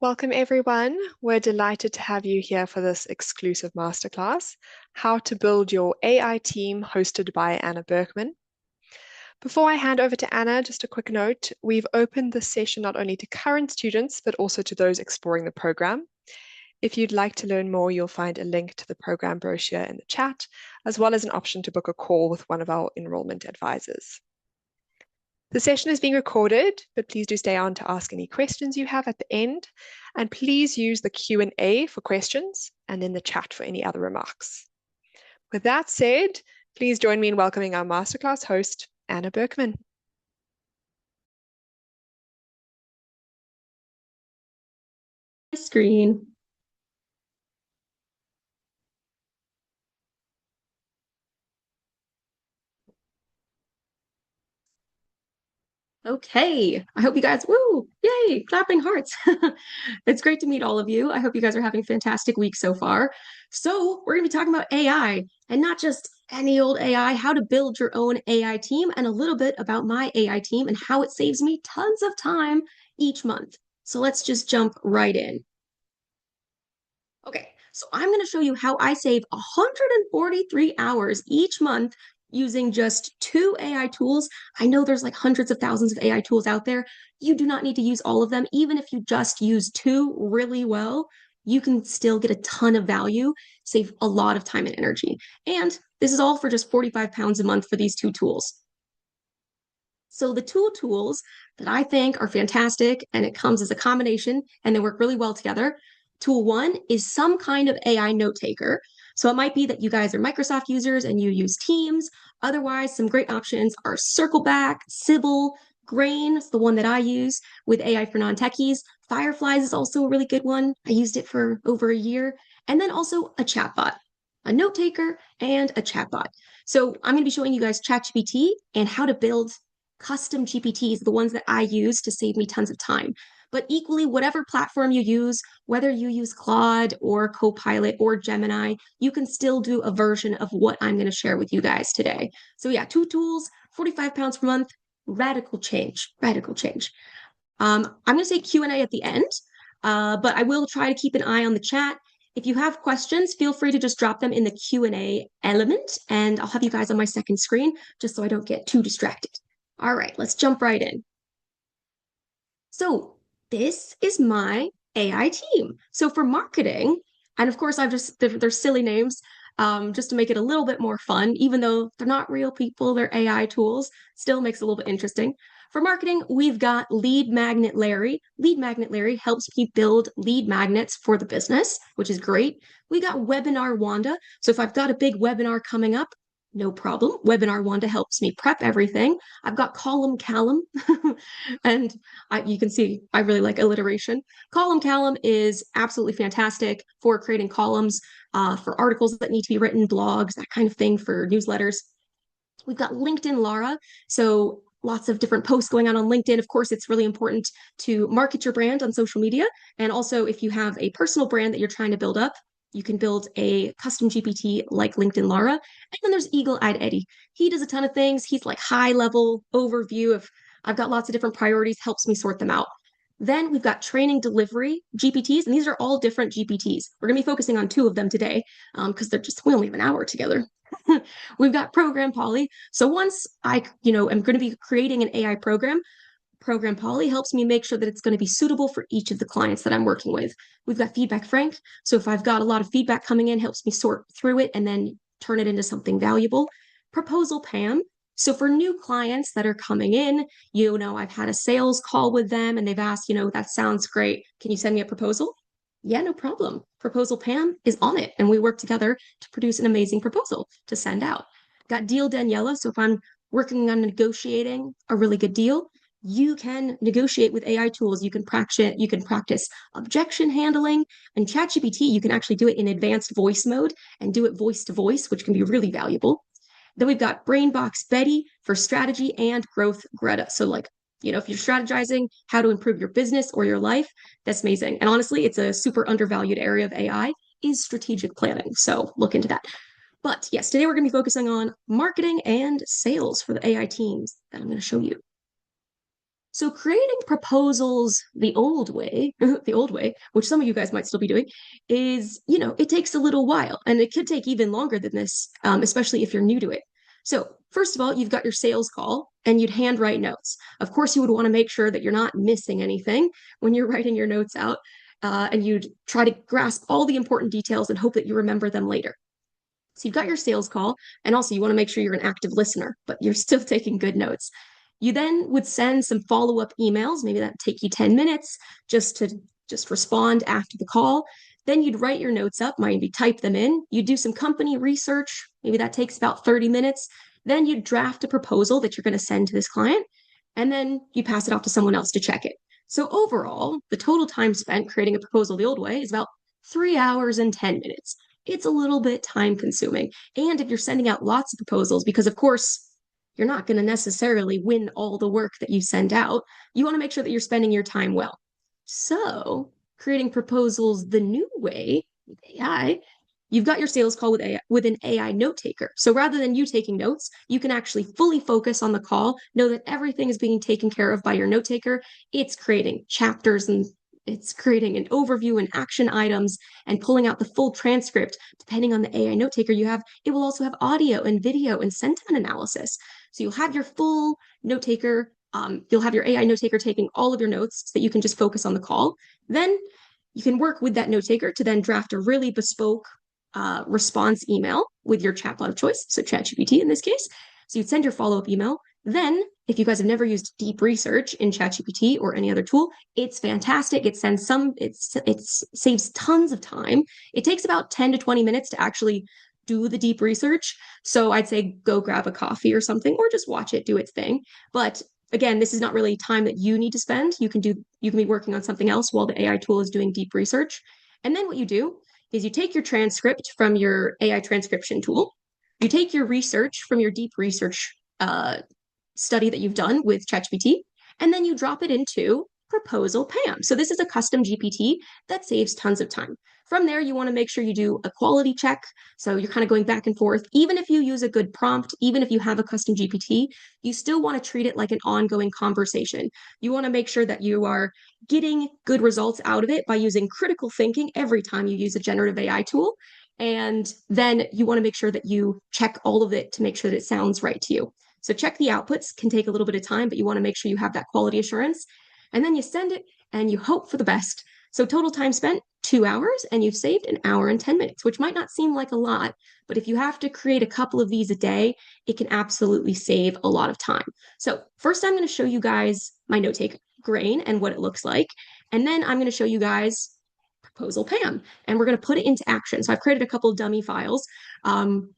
Welcome, everyone. We're delighted to have you here for this exclusive masterclass, How to Build Your AI Team, hosted by Anna Berkman. Before I hand over to Anna, just a quick note. We've opened this session not only to current students, but also to those exploring the program. If you'd like to learn more, you'll find a link to the program brochure in the chat, as well as an option to book a call with one of our enrollment advisors. The session is being recorded, but please do stay on to ask any questions you have at the end. And please use the Q&A for questions and then the chat for any other remarks. With that said, please join me in welcoming our masterclass host, Anna Berkman. Screen. Okay, I hope you guys, woo, yay, clapping hearts. It's great to meet all of you. I hope you guys are having a fantastic week so far. So we're going to be talking about AI and not just any old AI, how to build your own AI team, and a little bit about my AI team and how it saves me tons of time each month. So let's just jump right in. Okay, so I'm going to show you how I save 143 hours each month using just two AI tools. I know there's like hundreds of thousands of AI tools out there. You do not need to use all of them. Even if you just use two really well, you can still get a ton of value, save a lot of time and energy. And this is all for just 45 pounds a month for these two tools. So the two tools that I think are fantastic, and it comes as a combination and they work really well together. Tool one is some kind of AI note taker. So it might be that you guys are Microsoft users and you use Teams. Otherwise, some great options are Circleback, Sybil, Grain is the one that I use with AI for non-techies. Fireflies is also a really good one. I used it for over a year. And then also a chatbot, a note taker, and a chatbot. So I'm going to be showing you guys ChatGPT and how to build custom GPTs, the ones that I use to save me tons of time. But equally, whatever platform you use, whether you use Claude or Copilot or Gemini, you can still do a version of what I'm going to share with you guys today. So yeah, two tools, 45 pounds per month, radical change, radical change. I'm going to say Q&A at the end, but I will try to keep an eye on the chat. If you have questions, feel free to just drop them in the Q&A element, and I'll have you guys on my second screen just so I don't get too distracted. All right, let's jump right in. So this is my AI team. So for marketing, and of course, they're silly names, just to make it a little bit more fun, even though they're not real people, they're AI tools, still makes it a little bit interesting. For marketing, we've got Lead Magnet Larry. Lead Magnet Larry helps me build lead magnets for the business, which is great. We got Webinar Wanda. So if I've got a big webinar coming up, no problem. Webinar Wanda helps me prep everything. I've got Column Callum, and you can see I really like alliteration. Column Callum is absolutely fantastic for creating columns, for articles that need to be written, blogs, that kind of thing, for newsletters. We've got LinkedIn Lara. So lots of different posts going on LinkedIn. Of course, it's really important to market your brand on social media. And also, if you have a personal brand that you're trying to build up, you can build a custom GPT like LinkedIn Lara. And then there's Eagle Eyed Eddie. He does a ton of things. He's like high level overview of, I've got lots of different priorities, helps me sort them out. Then we've got training delivery GPTs, and these are all different GPTs. We're going to be focusing on two of them today because we only have an hour together. We've got Program Poly. So once I, am going to be creating an AI program, Program Poly helps me make sure that it's going to be suitable for each of the clients that I'm working with. We've got Feedback Frank. So if I've got a lot of feedback coming in, helps me sort through it and then turn it into something valuable. Proposal Pam. So for new clients that are coming in, I've had a sales call with them and they've asked, that sounds great. Can you send me a proposal? Yeah, no problem. Proposal Pam is on it, and we work together to produce an amazing proposal to send out. Got Deal Daniela. So if I'm working on negotiating a really good deal, you can negotiate with AI tools. You can practice objection handling, and ChatGPT, you can actually do it in advanced voice mode and do it voice to voice, which can be really valuable. Then we've got Brainbox Betty for strategy and growth Greta. So if you're strategizing how to improve your business or your life, that's amazing. And honestly, it's a super undervalued area of AI is strategic planning. So look into that. But yes, today we're going to be focusing on marketing and sales for the AI teams that I'm going to show you. So creating proposals the old way, the old way, which some of you guys might still be doing, is, it takes a little while and it could take even longer than this, especially if you're new to it. So first of all, you've got your sales call and you'd handwrite notes. Of course, you would want to make sure that you're not missing anything when you're writing your notes out, and you'd try to grasp all the important details and hope that you remember them later. So you've got your sales call, and also you want to make sure you're an active listener, but you're still taking good notes. You then would send some follow-up emails. Maybe that would take you 10 minutes just to just respond after the call. Then you'd write your notes up, maybe type them in. You'd do some company research. Maybe that takes about 30 minutes. Then you'd draft a proposal that you're going to send to this client, and then you pass it off to someone else to check it. So overall, the total time spent creating a proposal the old way is about 3 hours and 10 minutes. It's a little bit time consuming. And if you're sending out lots of proposals, because of course, you're not going to necessarily win all the work that you send out, you want to make sure that you're spending your time well. So, creating proposals the new way with AI, you've got your sales call with AI, with an AI note taker. So rather than you taking notes, you can actually fully focus on the call, know that everything is being taken care of by your note taker. It's creating chapters and it's creating an overview and action items and pulling out the full transcript. Depending on the AI note taker you have, it will also have audio and video and sentiment analysis. So you'll have your full note taker. You'll have your AI note taker taking all of your notes so that you can just focus on the call. Then you can work with that note taker to then draft a really bespoke response email with your chatbot of choice, so ChatGPT in this case. So you'd send your follow-up email. Then, if you guys have never used deep research in ChatGPT or any other tool, it's fantastic. It saves tons of time. It takes about 10 to 20 minutes to actually do the deep research. So I'd say go grab a coffee or something, or just watch it do its thing. But again, this is not really time that you need to spend. You can be working on something else while the AI tool is doing deep research. And then what you do is you take your transcript from your AI transcription tool, you take your research from your deep research study that you've done with ChatGPT, and then you drop it into Proposal PAM. So this is a custom GPT that saves tons of time. From there, you want to make sure you do a quality check. So you're kind of going back and forth. Even if you use a good prompt, even if you have a custom GPT, you still want to treat it like an ongoing conversation. You want to make sure that you are getting good results out of it by using critical thinking every time you use a generative AI tool. And then you want to make sure that you check all of it to make sure that it sounds right to you. So check the outputs can take a little bit of time, but you want to make sure you have that quality assurance. And then you send it and you hope for the best. So total time spent 2 hours, and you've saved an hour and 10 minutes, which might not seem like a lot, but if you have to create a couple of these a day, it can absolutely save a lot of time. So first I'm going to show you guys my note take grain and what it looks like. And then I'm going to show you guys Proposal PAM, and we're going to put it into action. So I've created a couple of dummy files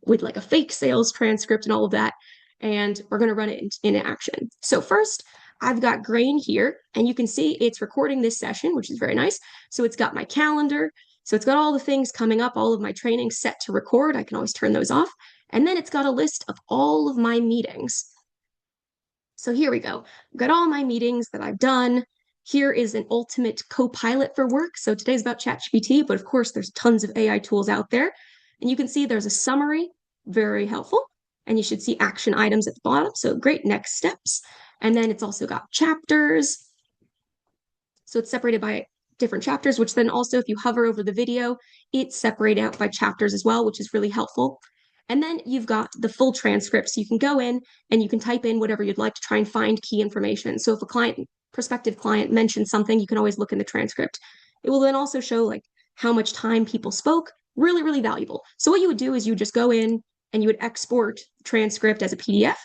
with like a fake sales transcript and all of that, and we're going to run it in action. So first, I've got Grain here, and you can see it's recording this session, which is very nice. So it's got my calendar. So it's got all the things coming up, all of my trainings set to record. I can always turn those off. And then it's got a list of all of my meetings. So here we go. I've got all my meetings that I've done. Here is an ultimate co-pilot for work. So today's about ChatGPT, but of course there's tons of AI tools out there. And you can see there's a summary, very helpful. And you should see action items at the bottom. So great next steps. And then it's also got chapters. So it's separated by different chapters, which then also, if you hover over the video, it's separated out by chapters as well, which is really helpful. And then you've got the full transcript. So you can go in and you can type in whatever you'd like to try and find key information. So if a prospective client mentions something, you can always look in the transcript. It will then also show like how much time people spoke. Really, really valuable. So what you would do is you just go in and you would export the transcript as a PDF,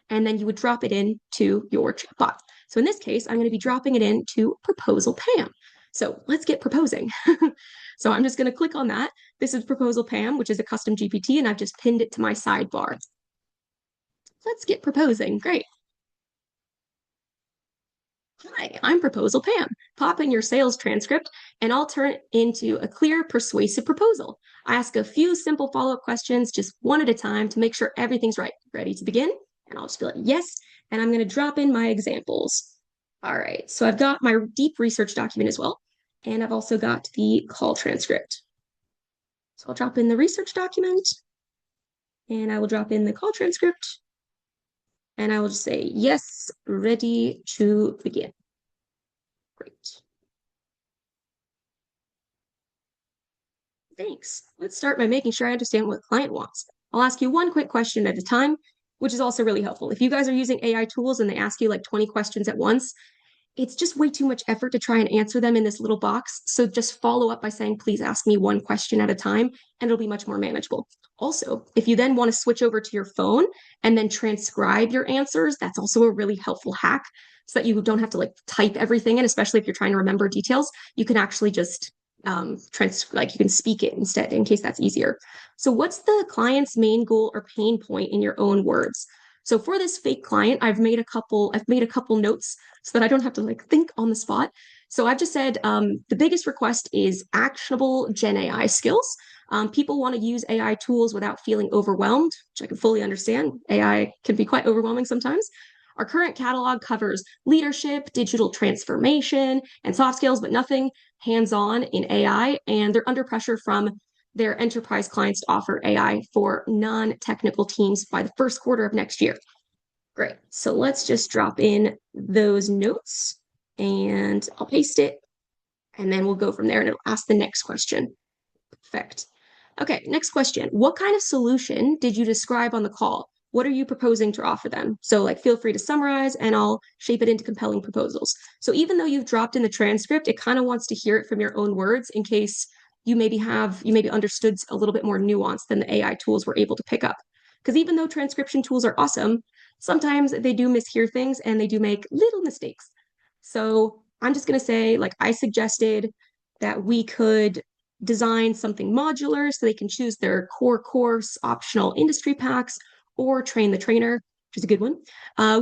and then you would drop it into your chatbot. So in this case, I'm going to be dropping it into Proposal PAM. So let's get proposing. So I'm just going to click on that. This is Proposal PAM, which is a custom GPT, and I've just pinned it to my sidebar. Let's get proposing. Great. Hi, I'm Proposal Pam. Pop in your sales transcript, and I'll turn it into a clear, persuasive proposal. I ask a few simple follow-up questions, just one at a time, to make sure everything's right. Ready to begin? And I'll just be like, yes, and I'm going to drop in my examples. All right, so I've got my deep research document as well, and I've also got the call transcript. So I'll drop in the research document, and I will drop in the call transcript. And I will just say, yes, ready to begin. Great. Thanks. Let's start by making sure I understand what the client wants. I'll ask you one quick question at a time, which is also really helpful. If you guys are using AI tools and they ask you like 20 questions at once, it's just way too much effort to try and answer them in this little box. So just follow up by saying, please ask me one question at a time, and it'll be much more manageable. Also, if you then want to switch over to your phone and then transcribe your answers, that's also a really helpful hack so that you don't have to like type everything in, especially if you're trying to remember details. You can actually just like you can speak it instead in case that's easier. So what's the client's main goal or pain point in your own words? So for this fake client, I've made a couple notes so that I don't have to like think on the spot. So I've just said the biggest request is actionable Gen AI skills. People want to use AI tools without feeling overwhelmed, which I can fully understand. AI can be quite overwhelming sometimes. Our current catalog covers leadership, digital transformation, and soft skills, but nothing hands-on in AI. And they're under pressure from their enterprise clients to offer AI for non-technical teams by the first quarter of next year. Great. So let's just drop in those notes and I'll paste it and then we'll go from there and it'll ask the next question. Perfect. Okay, next question. What kind of solution did you describe on the call? What are you proposing to offer them? So like feel free to summarize and I'll shape it into compelling proposals. So even though you've dropped in the transcript, it kind of wants to hear it from your own words in case you maybe understood a little bit more nuance than the AI tools were able to pick up. Because even though transcription tools are awesome, sometimes they do mishear things and they do make little mistakes. So I'm just going to say, like, I suggested that we could design something modular so they can choose their core course, optional industry packs, or train the trainer, which is a good one.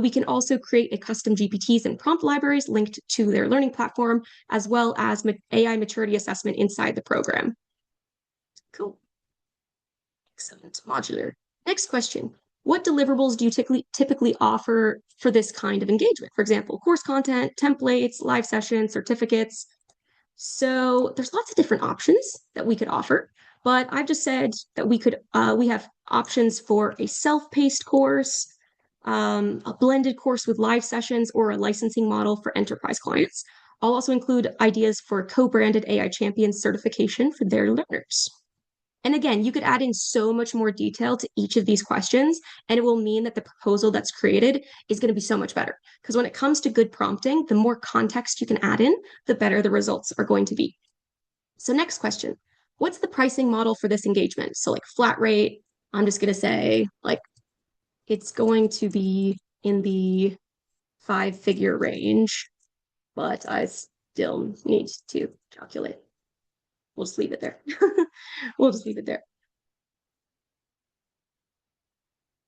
We can also create a custom GPTs and prompt libraries linked to their learning platform, as well as AI maturity assessment inside the program. Cool. Excellent. Modular. Next question. What deliverables do you typically offer for this kind of engagement? For example, course content, templates, live sessions, certificates. So there's lots of different options that we could offer, but I've just said that we have options for a self-paced course, a blended course with live sessions, or a licensing model for enterprise clients. I'll also include ideas for co-branded AI champion certification for their learners. And again, you could add in so much more detail to each of these questions, and it will mean that the proposal that's created is going to be so much better. Because when it comes to good prompting, the more context you can add in, the better the results are going to be. So next question, what's the pricing model for this engagement? So like flat rate, I'm just going to say like it's going to be in the 5-figure range, but I still need to calculate. We'll just leave it there. We'll just leave it there.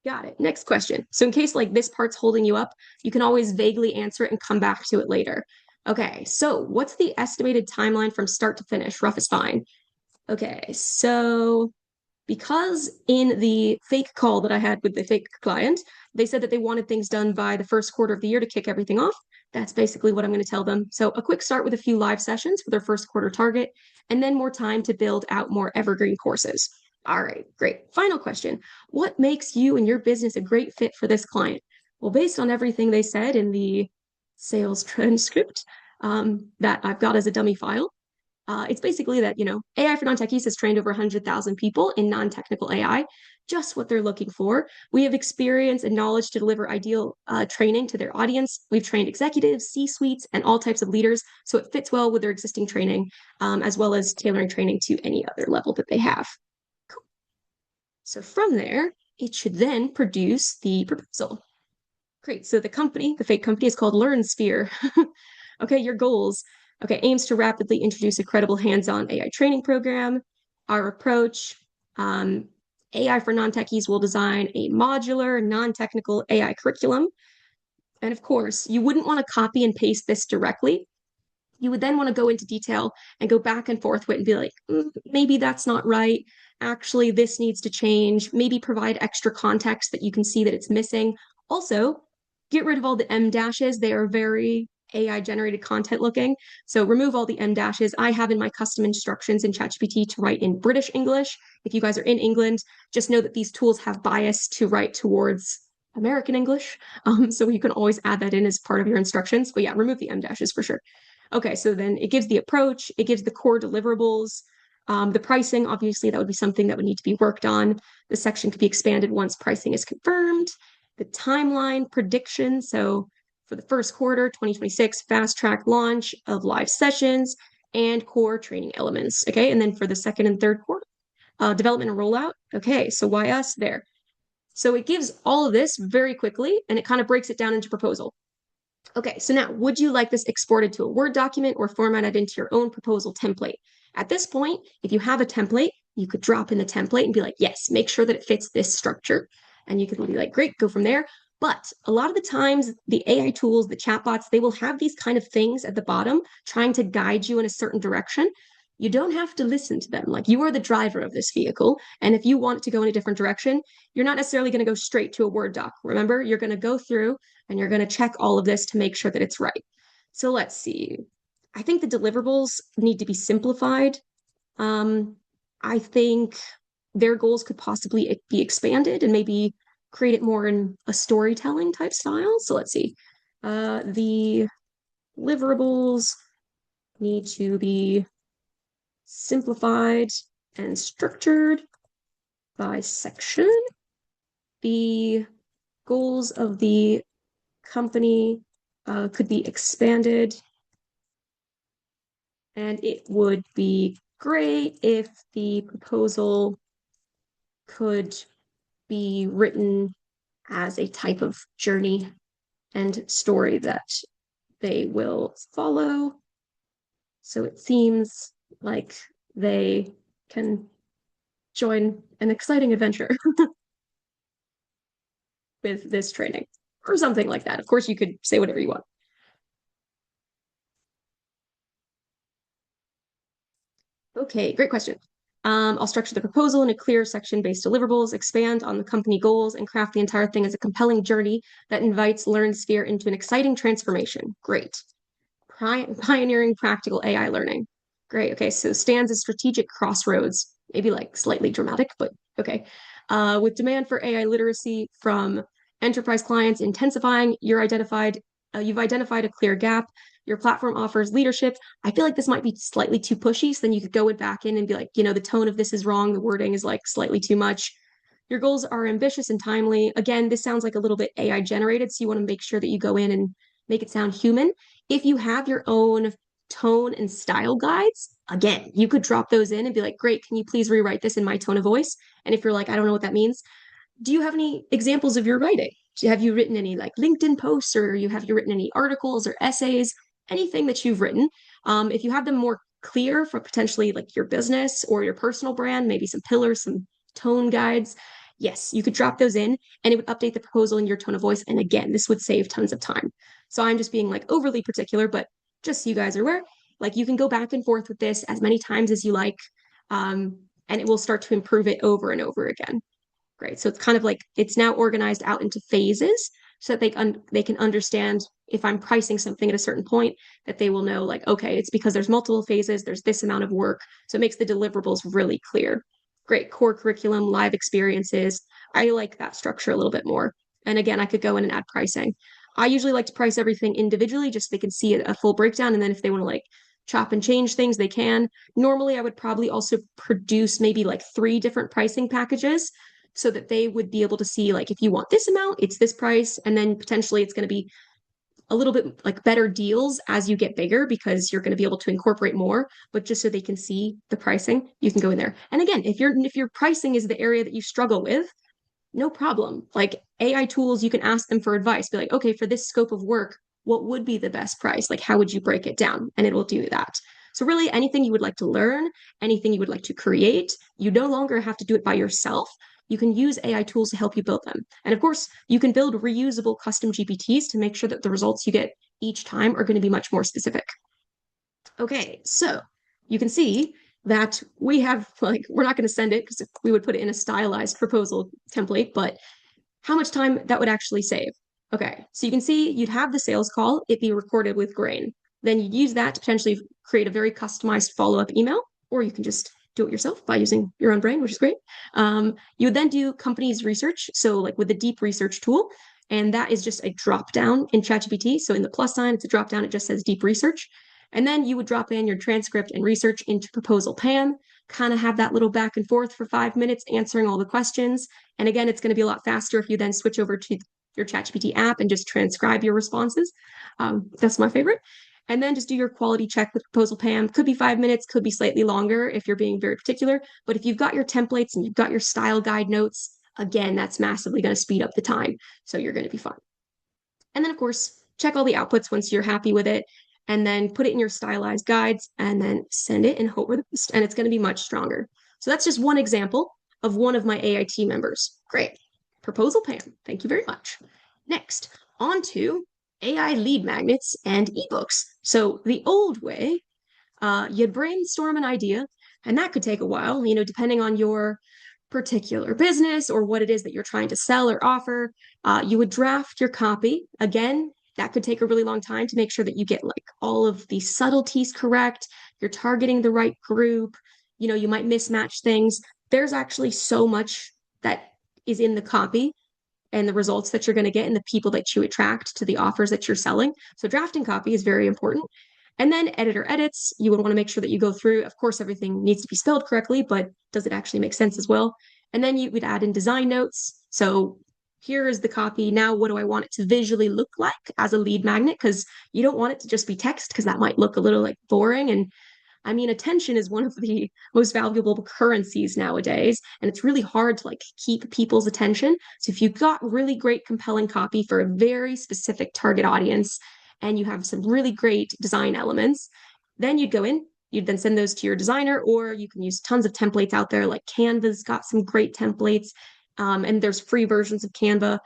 Got it. Next question. So in case like this part's holding you up, you can always vaguely answer it and come back to it later. Okay, so what's the estimated timeline from start to finish? Rough is fine. Okay, so because in the fake call that I had with the fake client, they said that they wanted things done by the first quarter of the year to kick everything off. That's basically what I'm going to tell them. So a quick start with a few live sessions for their first quarter target, and then more time to build out more evergreen courses. All right, great. Final question. What makes you and your business a great fit for this client? Well, based on everything they said in the sales transcript that I've got as a dummy file, it's basically that, AI for non-techies has trained over 100,000 people in non-technical AI, just what they're looking for. We have experience and knowledge to deliver ideal training to their audience. We've trained executives, C-suites, and all types of leaders, so it fits well with their existing training, as well as tailoring training to any other level that they have. Cool. So from there, it should then produce the proposal. Great. So the fake company is called LearnSphere. Okay, your goals. Okay, aims to rapidly introduce a credible hands-on AI training program. Our approach, AI for non-techies will design a modular, non-technical AI curriculum. And of course, you wouldn't want to copy and paste this directly. You would then want to go into detail and go back and forth with it and be like, maybe that's not right. Actually, this needs to change. Maybe provide extra context that you can see that it's missing. Also, get rid of all the M dashes. They are very AI generated content looking. So remove all the M dashes. I have in my custom instructions in ChatGPT to write in British English. If you guys are in England, just know that these tools have bias to write towards American English. So you can always add that in as part of your instructions. But yeah, remove the M dashes for sure. Okay, so then it gives the approach, it gives the core deliverables, the pricing, obviously, that would be something that would need to be worked on. The section could be expanded once pricing is confirmed. The timeline prediction. So for the first quarter, 2026, fast track launch of live sessions and core training elements. Okay, and then for the second and third quarter, development and rollout. Okay, so why us there? So it gives all of this very quickly and it kind of breaks it down into proposal. Okay, so now would you like this exported to a Word document or formatted into your own proposal template? At this point, if you have a template, you could drop in the template and be like, yes, make sure that it fits this structure. And you could be like, great, go from there. But a lot of the times, the AI tools, the chatbots, they will have these kind of things at the bottom trying to guide you in a certain direction. You don't have to listen to them. Like you are the driver of this vehicle. And if you want it to go in a different direction, you're not necessarily going to go straight to a Word doc. Remember, you're going to go through and you're going to check all of this to make sure that it's right. So let's see. I think the deliverables need to be simplified. I think their goals could possibly be expanded and maybe create it more in a storytelling type style. So let's see. The deliverables need to be simplified and structured by section. The goals of the company could be expanded. And it would be great if the proposal could be written as a type of journey and story that they will follow. So it seems like they can join an exciting adventure with this training or something like that. Of course, you could say whatever you want. Okay, great question. I'll structure the proposal in a clear section-based deliverables, expand on the company goals, and craft the entire thing as a compelling journey that invites LearnSphere into an exciting transformation. Great. Pioneering practical AI learning. Great. Okay, so stands as strategic crossroads, maybe like slightly dramatic, but okay. With demand for AI literacy from enterprise clients intensifying, you've identified a clear gap. Your platform offers leadership. I feel like this might be slightly too pushy, so then you could go back in and be like, the tone of this is wrong. The wording is like slightly too much. Your goals are ambitious and timely. Again, this sounds like a little bit AI generated, so you want to make sure that you go in and make it sound human. If you have your own tone and style guides, again, you could drop those in and be like, great, can you please rewrite this in my tone of voice? And if you're like, I don't know what that means, do you have any examples of your writing? Have you written any like LinkedIn posts or have you written any articles or essays, anything that you've written? If you have them more clear for potentially like your business or your personal brand, maybe some pillars, some tone guides, yes, you could drop those in and it would update the proposal in your tone of voice. And again, this would save tons of time. So I'm just being like overly particular, but just so you guys are aware, like you can go back and forth with this as many times as you like, and it will start to improve it over and over again. Great. So it's kind of like it's now organized out into phases so that they can understand if I'm pricing something at a certain point that they will know like, okay, it's because there's multiple phases, there's this amount of work. So it makes the deliverables really clear. Great. Core curriculum, live experiences. I like that structure a little bit more. And again, I could go in and add pricing. I usually like to price everything individually just so they can see a full breakdown. And then if they want to like chop and change things, they can. Normally, I would probably also produce maybe like 3 different pricing packages so that they would be able to see like if you want this amount, it's this price, and then potentially it's going to be a little bit like better deals as you get bigger because you're going to be able to incorporate more, but just so they can see the pricing, you can go in there. And again, if your pricing is the area that you struggle with, no problem. Like AI tools, you can ask them for advice. Be like, okay, for this scope of work, what would be the best price? Like, how would you break it down? And it will do that. So really anything you would like to learn, anything you would like to create, you no longer have to do it by yourself. You can use AI tools to help you build them. And of course, you can build reusable custom GPTs to make sure that the results you get each time are going to be much more specific. Okay, so you can see that we have, like, we're not going to send it because we would put it in a stylized proposal template, but how much time that would actually save. Okay, so you can see you'd have the sales call, it be recorded with Grain. Then you'd use that to potentially create a very customized follow-up email, or you can just do it yourself by using your own brain, which is great. You would then do companies research. So like with the deep research tool, and that is just a drop down in ChatGPT. So in the plus sign, it's a drop down. It just says deep research. And then you would drop in your transcript and research into Proposal PAM, kind of have that little back and forth for 5 minutes, answering all the questions. And again, it's going to be a lot faster if you then switch over to your ChatGPT app and just transcribe your responses. That's my favorite. And then just do your quality check with Proposal PAM. Could be 5 minutes, could be slightly longer if you're being very particular. But if you've got your templates and you've got your style guide notes, again, that's massively going to speed up the time. So you're going to be fine. And then, of course, check all the outputs once you're happy with it, and then put it in your stylized guides, and then send it and hope for the best. And it's going to be much stronger. So that's just one example of one of my AI team members. Great. Proposal Pam. Thank you very much. Next, on to AI lead magnets and ebooks. So the old way, you'd brainstorm an idea, and that could take a while, depending on your particular business or what it is that you're trying to sell or offer. You would draft your copy. Again, that could take a really long time to make sure that you get like all of the subtleties correct. You're targeting the right group. You might mismatch things. There's actually so much that is in the copy and the results that you're going to get and the people that you attract to the offers that you're selling. So drafting copy is very important. And then editor edits, you would want to make sure that you go through. Of course, everything needs to be spelled correctly, but does it actually make sense as well? And then you would add in design notes. So here is the copy. Now, what do I want it to visually look like as a lead magnet? Because you don't want it to just be text, because that might look a little like boring. And I mean, attention is one of the most valuable currencies nowadays, and it's really hard to like keep people's attention. So if you've got really great, compelling copy for a very specific target audience, and you have some really great design elements, then you'd go in, you'd then send those to your designer, or you can use tons of templates out there. Like Canva's got some great templates, and there's free versions of Canva.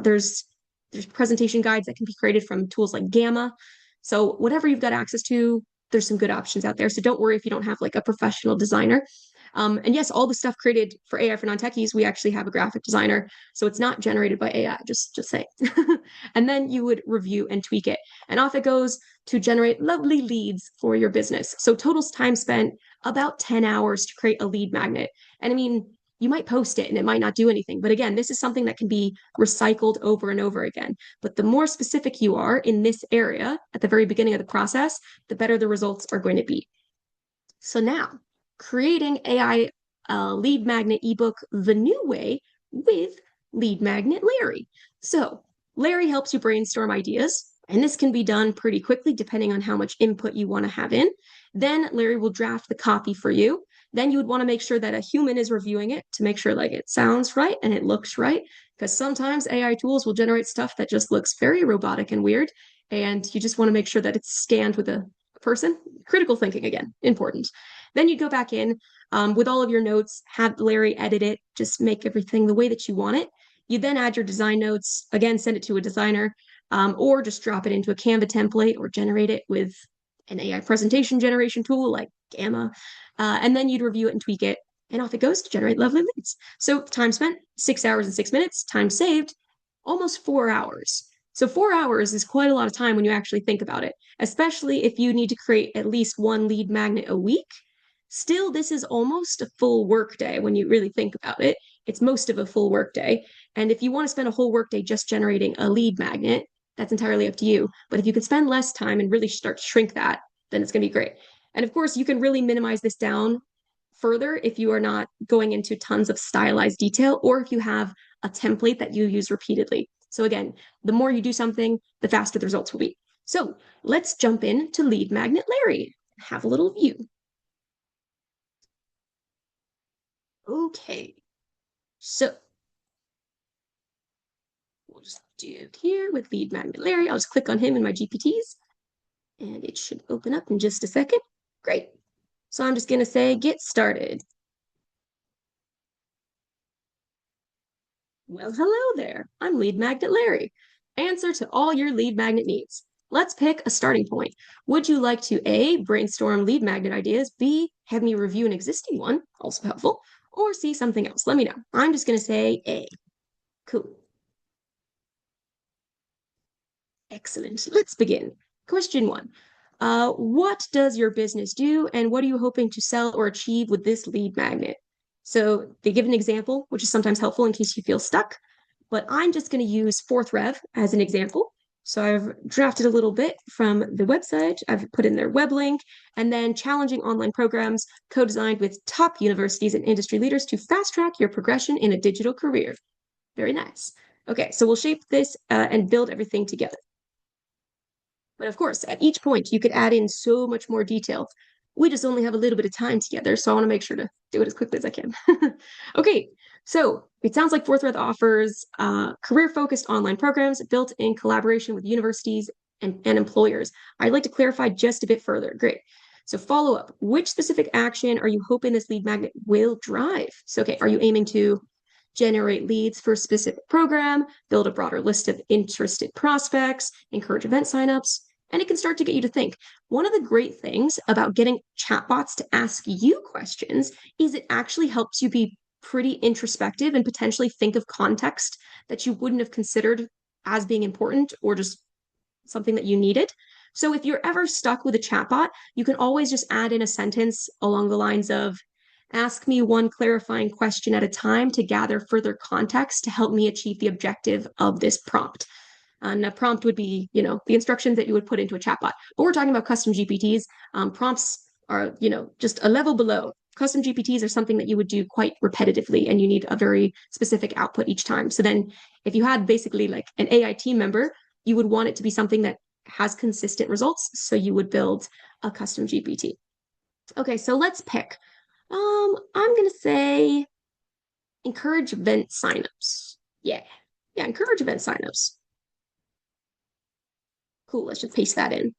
There's presentation guides that can be created from tools like Gamma. So whatever you've got access to, there's some good options out there. So don't worry if you don't have like a professional designer. And yes, all the stuff created for AI for non-techies, we actually have a graphic designer. So it's not generated by AI, just say. And then you would review and tweak it. And off it goes to generate lovely leads for your business. So total time spent about 10 hours to create a lead magnet. And I mean, you might post it and it might not do anything. But again, this is something that can be recycled over and over again. But the more specific you are in this area at the very beginning of the process, the better the results are going to be. So now, creating AI lead magnet ebook the new way with lead magnet Larry. So Larry helps you brainstorm ideas, and this can be done pretty quickly depending on how much input you want to have in. Then Larry will draft the copy for you. Then you would want to make sure that a human is reviewing it to make sure like it sounds right and it looks right, because sometimes AI tools will generate stuff that just looks very robotic and weird, and you just want to make sure that it's scanned with a person. Critical thinking, again, important. Then you go back in with all of your notes, have Larry edit it, just make everything the way that you want it. You then add your design notes, again, send it to a designer, or just drop it into a Canva template or generate it with an AI presentation generation tool like Gamma. And then you'd review it and tweak it, and off it goes to generate lovely leads. So time spent, 6 hours and 6 minutes, time saved, almost 4 hours. So 4 hours is quite a lot of time when you actually think about it, especially if you need to create at least one lead magnet a week. Still, this is almost a full workday when you really think about it. It's most of a full workday. And if you want to spend a whole workday just generating a lead magnet, that's entirely up to you. But if you could spend less time and really start to shrink that, then it's going to be great. And of course, you can really minimize this down further if you are not going into tons of stylized detail, or if you have a template that you use repeatedly. So again, the more you do something, the faster the results will be. So let's jump into lead magnet Larry. Have a little view. Okay, so we'll just do it here with lead magnet Larry. I'll just click on him in my GPTs, and it should open up in just a second. Great. So I'm just going to say, get started. Well, hello there. I'm lead magnet Larry. Answer to all your lead magnet needs. Let's pick a starting point. Would you like to A, brainstorm lead magnet ideas, B, have me review an existing one, also helpful, or C, something else? Let me know. I'm just going to say A. Cool. Excellent. Let's begin. Question 1. What does your business do, and what are you hoping to sell or achieve with this lead magnet? So they give an example, which is sometimes helpful in case you feel stuck, but I'm just going to use Fourth Rev as an example. So I've drafted a little bit from the website. I've put in their web link, and then challenging online programs co-designed with top universities and industry leaders to fast track your progression in a digital career. Very nice. Okay, so we'll shape this and build everything together. But of course, at each point, you could add in so much more detail. We just only have a little bit of time together, so I want to make sure to do it as quickly as I can. Okay, so it sounds like Forthright offers career-focused online programs built in collaboration with universities and employers. I'd like to clarify just a bit further. Great. So follow up. Which specific action are you hoping this lead magnet will drive? So, okay, are you aiming to generate leads for a specific program, build a broader list of interested prospects, encourage event signups? And it can start to get you to think. One of the great things about getting chatbots to ask you questions is it actually helps you be pretty introspective and potentially think of context that you wouldn't have considered as being important or just something that you needed. So if you're ever stuck with a chatbot, you can always just add in a sentence along the lines of, ask me one clarifying question at a time to gather further context to help me achieve the objective of this prompt. And a prompt would be, the instructions that you would put into a chatbot. But we're talking about custom GPTs. Prompts are, just a level below. Custom GPTs are something that you would do quite repetitively, and you need a very specific output each time. So then if you had basically like an AI team member, you would want it to be something that has consistent results. So you would build a custom GPT. Okay, so let's pick. I'm gonna say encourage event signups. Yeah, encourage event signups. Cool, let's just paste that in.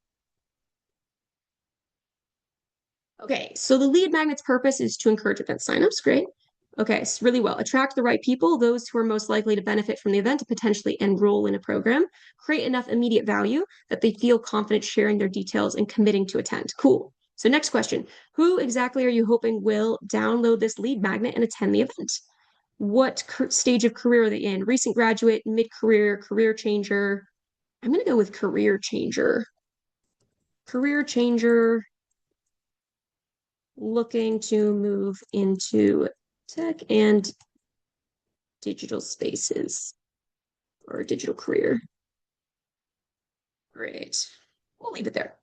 Okay, so the lead magnet's purpose is to encourage event signups. Great. Okay, so really well. Attract the right people, those who are most likely to benefit from the event, to potentially enroll in a program. Create enough immediate value that they feel confident sharing their details and committing to attend. Cool. So next question. Who exactly are you hoping will download this lead magnet and attend the event? What stage of career are they in? Recent graduate, mid-career, career changer? I'm going to go with career changer. Career changer, looking to move into tech and digital spaces or digital career. Great. We'll leave it there.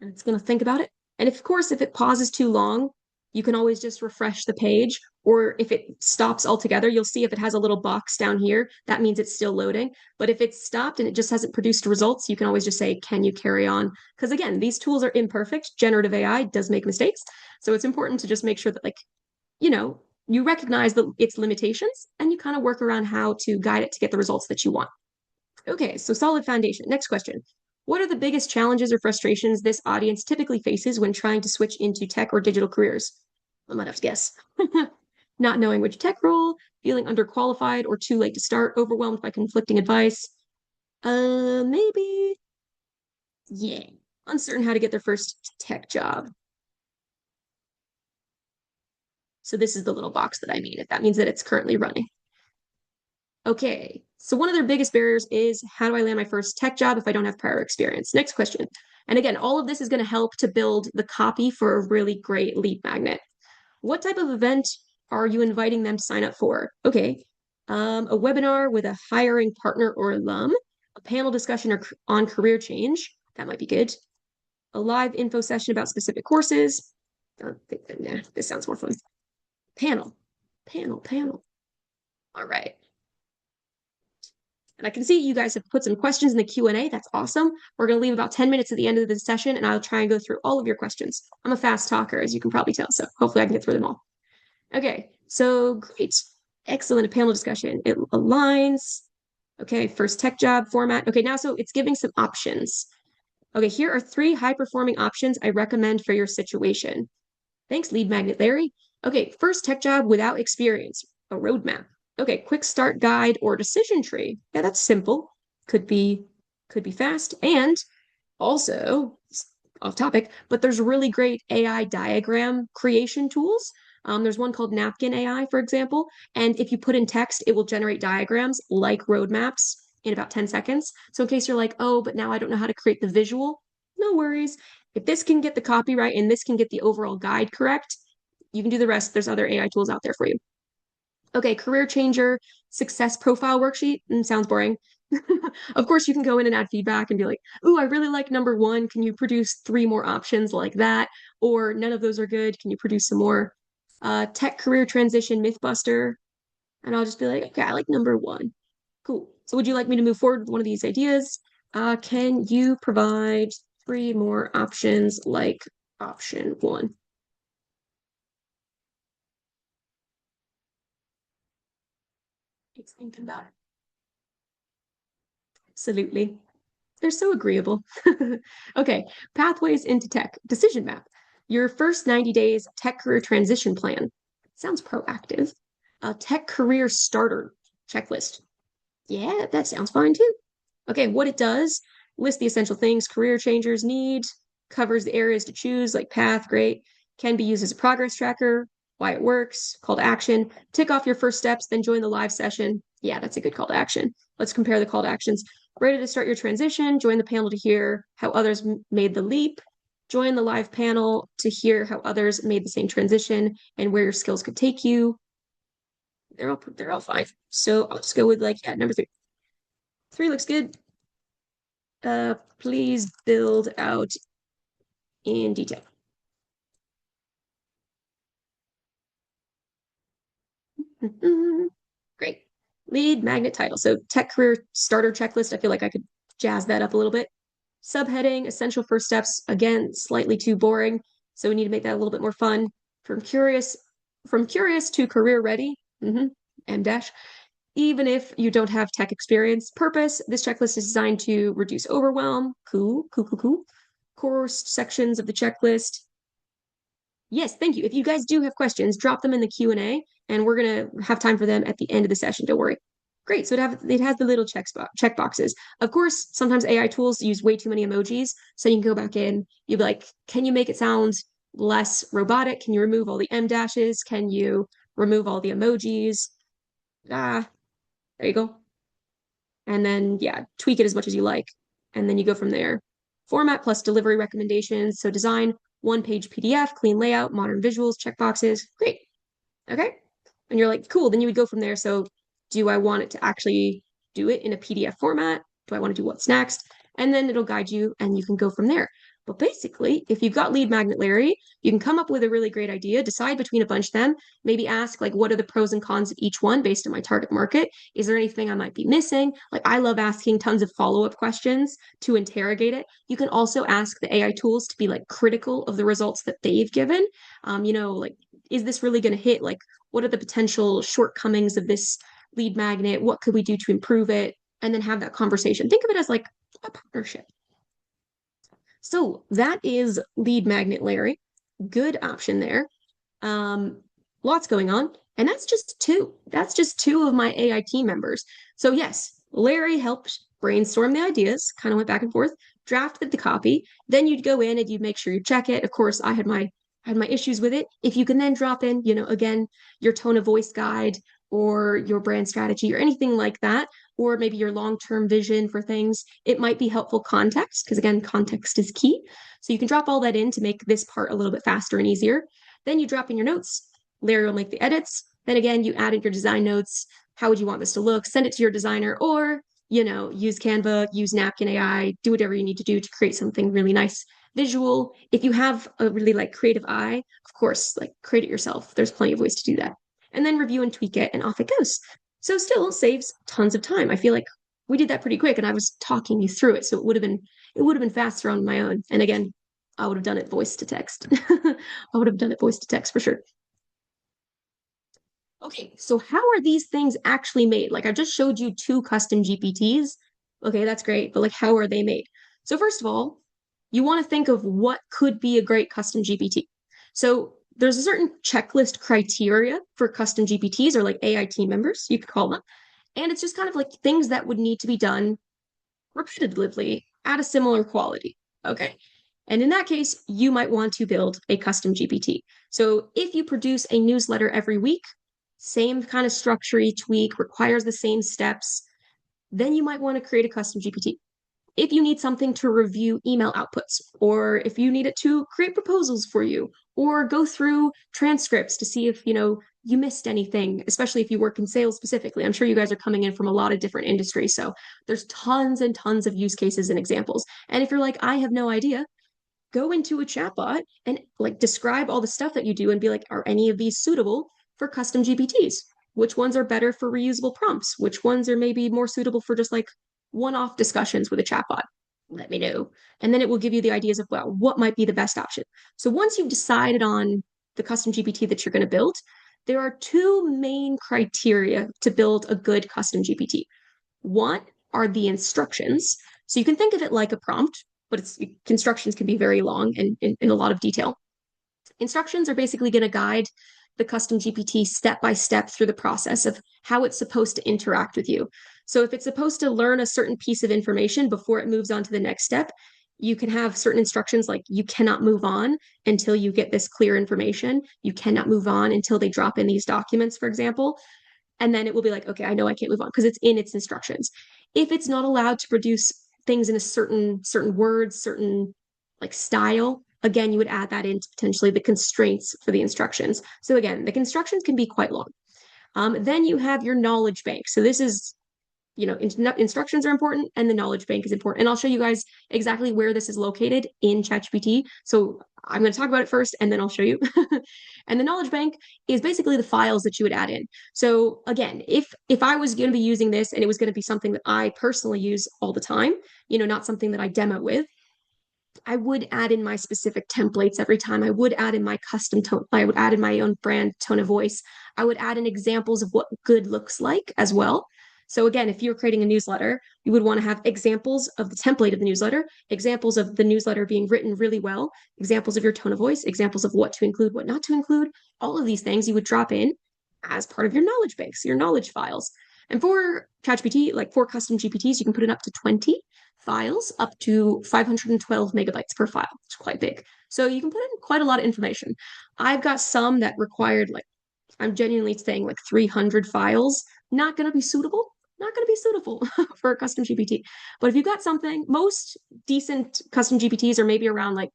And it's going to think about it. And of course, if it pauses too long, you can always just refresh the page. Or if it stops altogether, you'll see if it has a little box down here, that means it's still loading. But if it's stopped and it just hasn't produced results, you can always just say, can you carry on? Because again, these tools are imperfect. Generative AI does make mistakes. So it's important to just make sure that, you recognize its limitations and you kind of work around how to guide it to get the results that you want. Okay, so solid foundation. Next question. What are the biggest challenges or frustrations this audience typically faces when trying to switch into tech or digital careers? I might have to guess. Not knowing which tech role, feeling underqualified or too late to start, overwhelmed by conflicting advice. Maybe. Yeah. Uncertain how to get their first tech job. So this is the little box that I made. If that means that it's currently running. Okay, so one of their biggest barriers is how do I land my first tech job if I don't have prior experience? Next question. And again, all of this is going to help to build the copy for a really great lead magnet. What type of event are you inviting them to sign up for? Okay, a webinar with a hiring partner or alum, a panel discussion on career change. That might be good. A live info session about specific courses. Nah, this sounds more fun. Panel. All right. And I can see you guys have put some questions in the Q&A. That's awesome. We're going to leave about 10 minutes at the end of the session, and I'll try and go through all of your questions. I'm a fast talker, as you can probably tell, so hopefully I can get through them all. Okay, so great. Excellent panel discussion. It aligns. Okay, first tech job format. Okay, now so it's giving some options. Okay, here are 3 high-performing options I recommend for your situation. Thanks, lead magnet Larry. Okay, first tech job without experience, a roadmap. Okay, quick start guide or decision tree. Yeah, that's simple. Could be fast. And also, off topic, but there's really great AI diagram creation tools. There's one called Napkin AI, for example. And if you put in text, it will generate diagrams like roadmaps in about 10 seconds. So in case you're like, oh, but now I don't know how to create the visual, no worries. If this can get the copyright and this can get the overall guide correct, you can do the rest. There's other AI tools out there for you. Okay, career changer, success profile worksheet. Sounds boring. Of course, you can go in and add feedback and be like, ooh, I really like number one. Can you produce three more options like that? Or none of those are good. Can you produce some more? Tech career transition mythbuster. And I'll just be like, okay, I like number one. Cool. So would you like me to move forward with one of these ideas? Can you provide three more options like option one? Thinking about it. Absolutely. They're so agreeable. Okay, pathways into tech, decision map. Your first 90 days tech career transition plan. Sounds proactive. A tech career starter checklist. Yeah, that sounds fine too. Okay, what it does, list the essential things career changers need, covers the areas to choose, like path, great, can be used as a progress tracker, why it works, call to action, tick off your first steps, then join the live session. Yeah, that's a good call to action. Let's compare the call to actions. Ready to start your transition, join the panel to hear how others made the leap, join the live panel to hear how others made the same transition and where your skills could take you. They're all fine. So I'll just go with like, yeah, number three. Three looks good. Please build out in detail. Great. Lead magnet title. So tech career starter checklist. I feel like I could jazz that up a little bit. Subheading, essential first steps. Again, slightly too boring. So we need to make that a little bit more fun. From curious to career ready. M dash. Even if you don't have tech experience. Purpose, this checklist is designed to reduce overwhelm. Cool, cool, cool, cool. Core sections of the checklist. Yes, thank you. If you guys do have questions, drop them in the Q&A, and we're going to have time for them at the end of the session. Don't worry. Great. So it has the little check boxes. Of course, sometimes AI tools use way too many emojis. So you can go back in. You'd be like, can you make it sound less robotic? Can you remove all the M dashes? Can you remove all the emojis? Ah, there you go. And then, yeah, tweak it as much as you like. And then you go from there. Format plus delivery recommendations. So design, one-page PDF, clean layout, modern visuals, checkboxes. Great. Okay. And you're like, cool. Then you would go from there. So do I want it to actually do it in a PDF format? Do I want to do what's next? And then it'll guide you and you can go from there. But basically, if you've got lead magnet Larry, you can come up with a really great idea, decide between a bunch of them, maybe ask like, what are the pros and cons of each one based on my target market? Is there anything I might be missing? Like I love asking tons of follow-up questions to interrogate it. You can also ask the AI tools to be like critical of the results that they've given. Like, is this really going to hit? Like, what are the potential shortcomings of this lead magnet? What could we do to improve it? And then have that conversation. Think of it as like a partnership. So that is lead magnet Larry. Good option there. Lots going on. And that's just two. That's just two of my AI team members. So yes, Larry helped brainstorm the ideas, kind of went back and forth, drafted the copy. Then you'd go in and you'd make sure you check it. Of course, I had my issues with it. If you can then drop in, again, your tone of voice guide or your brand strategy or anything like that, or maybe your long-term vision for things, it might be helpful context, because again, context is key. So you can drop all that in to make this part a little bit faster and easier. Then you drop in your notes. Larry will make the edits. Then again, you added your design notes. How would you want this to look? Send it to your designer, or use Canva, use Napkin AI, do whatever you need to do to create something really nice visual. If you have a really like creative eye, of course, like create it yourself. There's plenty of ways to do that. And then review and tweak it, and off it goes. So still saves tons of time. I feel like we did that pretty quick, and I was talking you through it, so it would have been faster on my own. And again, I would have done it voice to text. I would have done it voice to text for sure. Okay, so how are these things actually made? Like I just showed you two custom GPTs. Okay, that's great, but like how are they made? So first of all, you want to think of what could be a great custom GPT. So there's a certain checklist criteria for custom GPTs or like AI team members, you could call them. And it's just kind of like things that would need to be done repetitively at a similar quality. Okay. And in that case, you might want to build a custom GPT. So if you produce a newsletter every week, same kind of structure each week, requires the same steps, then you might want to create a custom GPT. If you need something to review email outputs, or if you need it to create proposals for you, or go through transcripts to see if, you missed anything, especially if you work in sales specifically. I'm sure you guys are coming in from a lot of different industries. So there's tons and tons of use cases and examples. And if you're like, I have no idea, go into a chatbot and like describe all the stuff that you do and be like, are any of these suitable for custom GPTs? Which ones are better for reusable prompts? Which ones are maybe more suitable for just like one-off discussions with a chatbot? Let me know. And then it will give you the ideas of, well, what might be the best option. So once you've decided on the custom GPT that you're going to build, there are two main criteria to build a good custom GPT. One are the instructions. So you can think of it like a prompt, but its instructions can be very long and in a lot of detail. Instructions are basically going to guide the custom GPT step by step through the process of how it's supposed to interact with you. So if it's supposed to learn a certain piece of information before it moves on to the next step, you can have certain instructions like you cannot move on until you get this clear information. You cannot move on until they drop in these documents, for example. And then it will be like, okay, I know I can't move on because it's in its instructions. If it's not allowed to produce things in a certain words, certain like style, again, you would add that into potentially the constraints for the instructions. So again, the instructions can be quite long. Then you have your knowledge bank. So this is instructions are important and the knowledge bank is important. And I'll show you guys exactly where this is located in ChatGPT. So I'm going to talk about it first and then I'll show you. And the knowledge bank is basically the files that you would add in. So again, if I was going to be using this and it was going to be something that I personally use all the time, not something that I demo with, I would add in my specific templates every time. I would add in my custom tone. I would add in my own brand tone of voice. I would add in examples of what good looks like as well. So again, if you're creating a newsletter, you would want to have examples of the template of the newsletter, examples of the newsletter being written really well, examples of your tone of voice, examples of what to include, what not to include. All of these things you would drop in as part of your knowledge base, your knowledge files. And for ChatGPT, like for custom GPTs, you can put it up to 20 files, up to 512 megabytes per file. It's quite big. So you can put in quite a lot of information. I've got some that required like, I'm genuinely saying like 300 files. Not going to be suitable. Not going to be suitable for a custom GPT. But if you've got something, most decent custom GPTs are maybe around like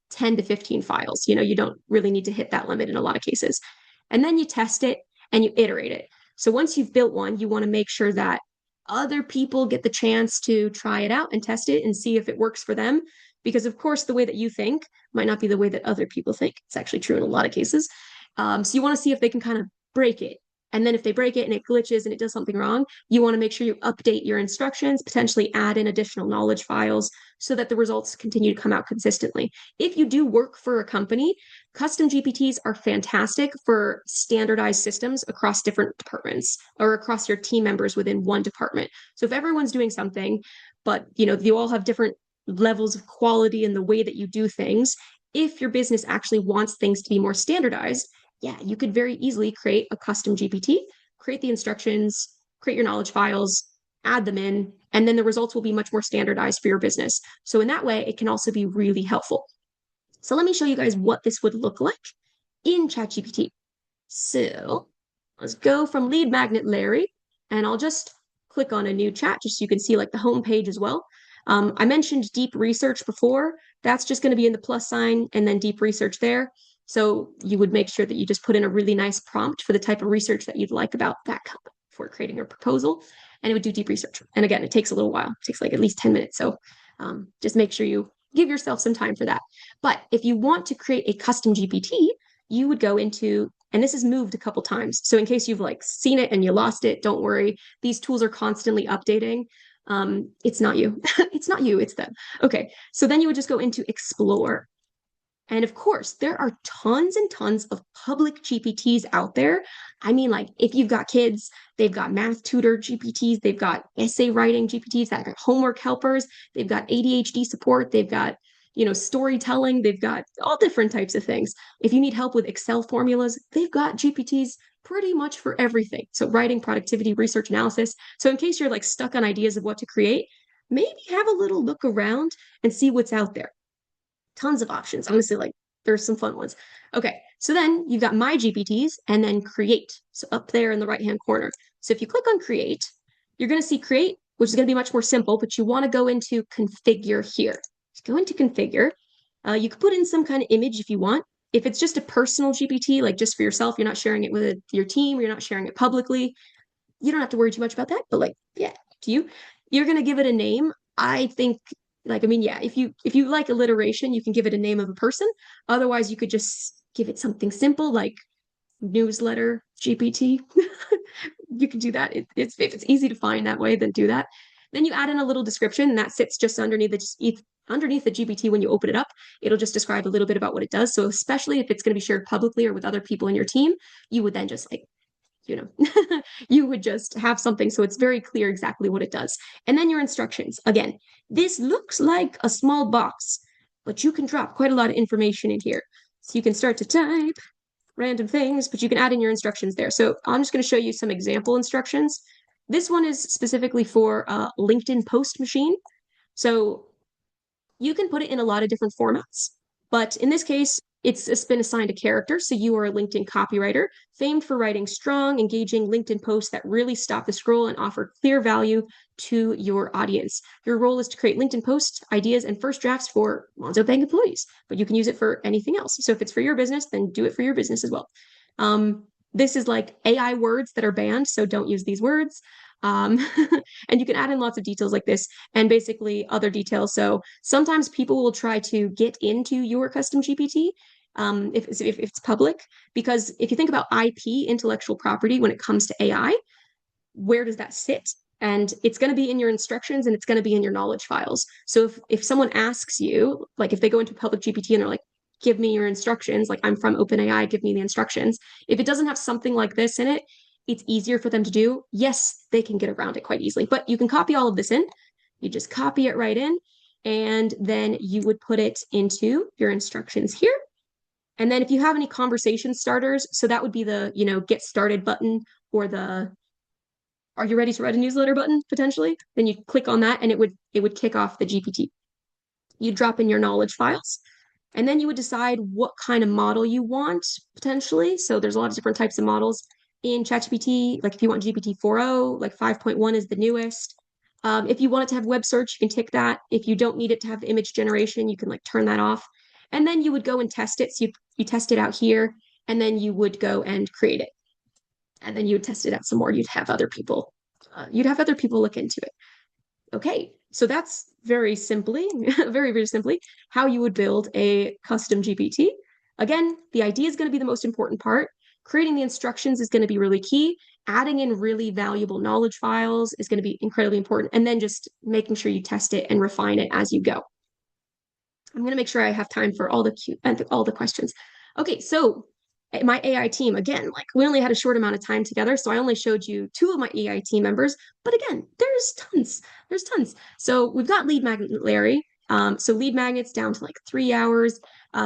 10 to 15 files. You don't really need to hit that limit in a lot of cases. And then you test it and you iterate it. So once you've built one, you want to make sure that other people get the chance to try it out and test it and see if it works for them. Because, of course, the way that you think might not be the way that other people think. It's actually true in a lot of cases. So you want to see if they can kind of break it. And then if they break it and it glitches and it does something wrong, you want to make sure you update your instructions, potentially add in additional knowledge files so that the results continue to come out consistently. If you do work for a company, custom GPTs are fantastic for standardized systems across different departments or across your team members within one department. So if everyone's doing something, but you all have different levels of quality in the way that you do things, if your business actually wants things to be more standardized, yeah, you could very easily create a custom GPT, create the instructions, create your knowledge files, add them in, and then the results will be much more standardized for your business. So in that way, it can also be really helpful. So let me show you guys what this would look like in ChatGPT. So let's go from lead magnet Larry, and I'll just click on a new chat just so you can see like the home page as well. I mentioned deep research before. That's just going to be in the plus sign and then deep research there. So you would make sure that you just put in a really nice prompt for the type of research that you'd like about that company for creating a proposal, and it would do deep research. And again, it takes a little while. It takes like at least 10 minutes. So just make sure you give yourself some time for that. But if you want to create a custom GPT, you would go into, and this is moved a couple times. So in case you've like seen it and you lost it, don't worry. These tools are constantly updating. It's not you. It's not you, it's them. Okay, so then you would just go into explore. And of course, there are tons and tons of public GPTs out there. I mean, like if you've got kids, they've got math tutor GPTs, they've got essay writing GPTs, that got homework helpers, they've got ADHD support, they've got, storytelling, they've got all different types of things. If you need help with Excel formulas, they've got GPTs pretty much for everything. So writing, productivity, research analysis. So in case you're like stuck on ideas of what to create, maybe have a little look around and see what's out there. tons of options. Honestly, like there's some fun ones. Okay, so then you've got my GPTs and then create. So up there in the right-hand corner. So if you click on create, you're going to see create, which is going to be much more simple, but you want to go into configure here. Just go into configure. You can put in some kind of image if you want. If it's just a personal GPT, like just for yourself, you're not sharing it with your team, you're not sharing it publicly, you don't have to worry too much about that. But like, yeah, to you, you're going to give it a name. I think like, I mean, yeah, if you like alliteration, you can give it a name of a person. Otherwise, you could just give it something simple like newsletter GPT. You can do that. It's if it's easy to find that way, then do that. Then you add in a little description, and that sits just underneath the GPT. When you open it up, it'll just describe a little bit about what it does. So especially if it's going to be shared publicly or with other people in your team, you would then just like, you would just have something so it's very clear exactly what it does. And then your instructions. Again, this looks like a small box, but you can drop quite a lot of information in here. So you can start to type random things, but you can add in your instructions there. So I'm just going to show you some example instructions. This one is specifically for a LinkedIn post machine. So you can put it in a lot of different formats, but in this case, it's been assigned a character. So you are a LinkedIn copywriter, famed for writing strong, engaging LinkedIn posts that really stop the scroll and offer clear value to your audience. Your role is to create LinkedIn posts, ideas, and first drafts for Monzo Bank employees, but you can use it for anything else. So if it's for your business, then do it for your business as well. This is like AI words that are banned, so don't use these words. Um, and you can add in lots of details like this and basically other details. So sometimes people will try to get into your custom GPT if it's public, because if you think about IP, intellectual property, when it comes to AI, where does that sit? And it's going to be in your instructions and it's going to be in your knowledge files. So if someone asks you, like if they go into public GPT and they're like, give me your instructions, like I'm from OpenAI, give me the instructions. If it doesn't have something like this in it, it's easier for them to do. Yes, they can get around it quite easily, but you can copy all of this in. You just copy it right in, and then you would put it into your instructions here. And then if you have any conversation starters, so that would be the, get started button or the are you ready to write a newsletter button potentially? Then you click on that and it would kick off the GPT. You drop in your knowledge files and then you would decide what kind of model you want potentially. So there's a lot of different types of models in ChatGPT. Like if you want GPT 4.0, like 5.1 is the newest. If you want it to have web search, you can tick that. If you don't need it to have image generation, you can like turn that off. And then you would go and test it. So you test it out here and then you would go and create it. And then you would test it out some more. You'd have other people look into it. Okay, so that's very simply, very, very simply, how you would build a custom GPT. Again, the idea is going to be the most important part. Creating the instructions is going to be really key. Adding in really valuable knowledge files is going to be incredibly important. And then just making sure you test it and refine it as you go. I'm going to make sure I have time for all the questions. Okay, so my AI team, again, like we only had a short amount of time together, so I only showed you two of my AI team members, but again, there's tons. So we've got lead magnet Larry. So lead magnets down to like 3 hours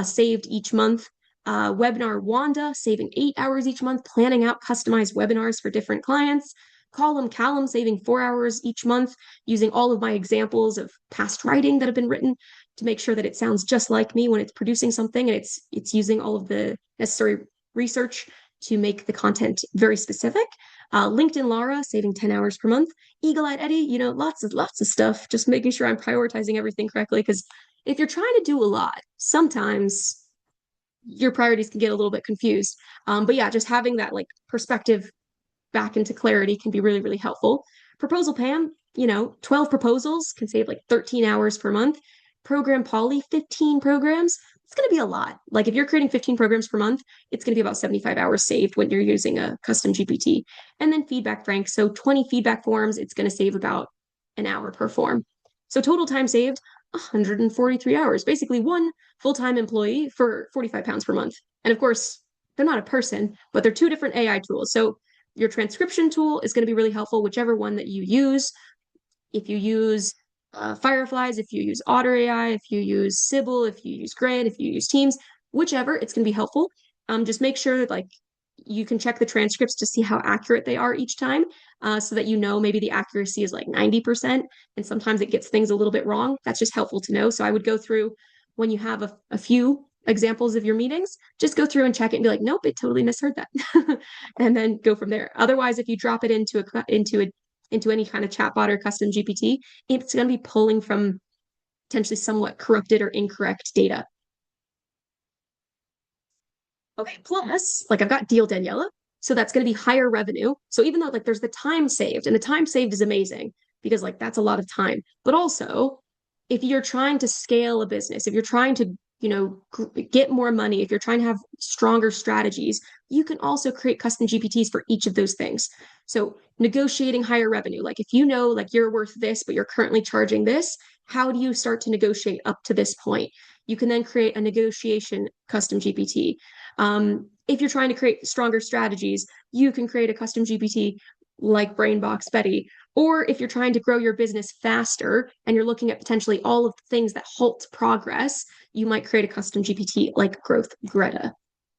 saved each month. Webinar Wanda saving 8 hours each month, planning out customized webinars for different clients. Column Callum saving 4 hours each month, using all of my examples of past writing that have been written to make sure that it sounds just like me when it's producing something, and it's using all of the necessary research to make the content very specific. LinkedIn Lara saving 10 hours per month. Eagle-eyed Eddie, lots of stuff, just making sure I'm prioritizing everything correctly, because if you're trying to do a lot, sometimes your priorities can get a little bit confused. But yeah, just having that like perspective back into clarity can be really, really helpful. Proposal Pam, 12 proposals can save like 13 hours per month. Program Polly, 15 programs. It's going to be a lot. Like if you're creating 15 programs per month, it's going to be about 75 hours saved when you're using a custom GPT. And then Feedback Frank. So 20 feedback forms, it's going to save about an hour per form. So total time saved, 143 hours. Basically one full-time employee for 45 pounds per month. And of course, they're not a person, but they're two different AI tools. So your transcription tool is going to be really helpful, whichever one that you use. If you use Fireflies, if you use Otter AI, if you use Sybil, if you use Grid, if you use Teams, whichever, it's going to be helpful. Just make sure that like you can check the transcripts to see how accurate they are each time, so that maybe the accuracy is like 90%, and sometimes it gets things a little bit wrong. That's just helpful to know. So I would go through when you have a few examples of your meetings, just go through and check it and be like, nope, it totally misheard that. And then go from there. Otherwise, if you drop it into any kind of chatbot or custom GPT, it's going to be pulling from potentially somewhat corrupted or incorrect data. Okay, plus, like I've got Deal Daniela, so that's going to be higher revenue. So even though like there's the time saved, and the time saved is amazing because like that's a lot of time, but also if you're trying to scale a business, if you're trying to, get more money, if you're trying to have stronger strategies, you can also create custom GPTs for each of those things. So negotiating higher revenue, like if you know like you're worth this, but you're currently charging this, how do you start to negotiate up to this point? You can then create a negotiation custom GPT. If you're trying to create stronger strategies, you can create a custom GPT like Brainbox Betty. Or if you're trying to grow your business faster and you're looking at potentially all of the things that halt progress, you might create a custom GPT like Growth Greta.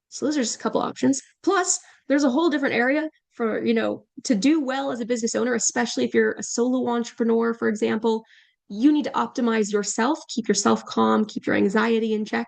So those are just a couple options. Plus, there's a whole different area for, to do well as a business owner, especially if you're a solo entrepreneur, for example. You need to optimize yourself, keep yourself calm, keep your anxiety in check.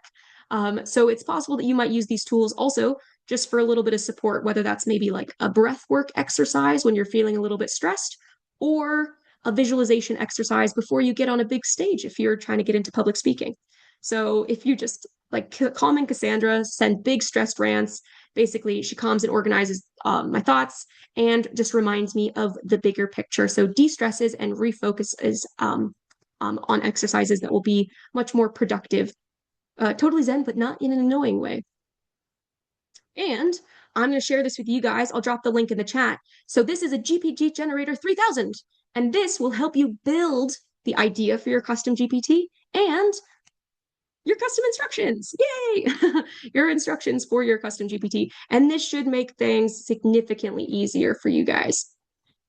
So it's possible that you might use these tools also just for a little bit of support, whether that's maybe like a breath work exercise when you're feeling a little bit stressed, or a visualization exercise before you get on a big stage if you're trying to get into public speaking. So if you just like calming Cassandra, send big stressed rants, basically she calms and organizes my thoughts and just reminds me of the bigger picture. So de-stresses and refocuses on exercises that will be much more productive. Totally zen, but not in an annoying way. And I'm going to share this with you guys. I'll drop the link in the chat. So this is a GPG Generator 3000, and this will help you build the idea for your custom GPT and your custom instructions. Yay! Your instructions for your custom GPT. And this should make things significantly easier for you guys.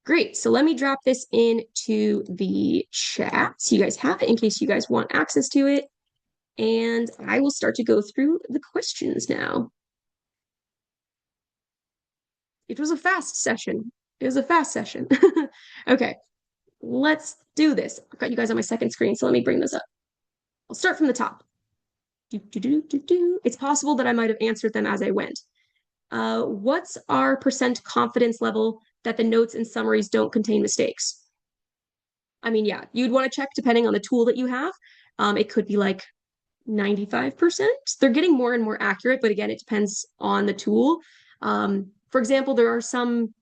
Great. So let me drop this into the chat so you guys have it in case you guys want access to it. And I will start to go through the questions now. It was a fast session. It was a fast session. Okay, let's do this. I've got you guys on my second screen, so let me bring this up. I'll start from the top. It's possible that I might have answered them as I went. What's our percent confidence level that the notes and summaries don't contain mistakes? I mean, yeah, you'd want to check depending on the tool that you have. It could be like 95%. They're getting more and more accurate, but again, it depends on the tool. For example, there are some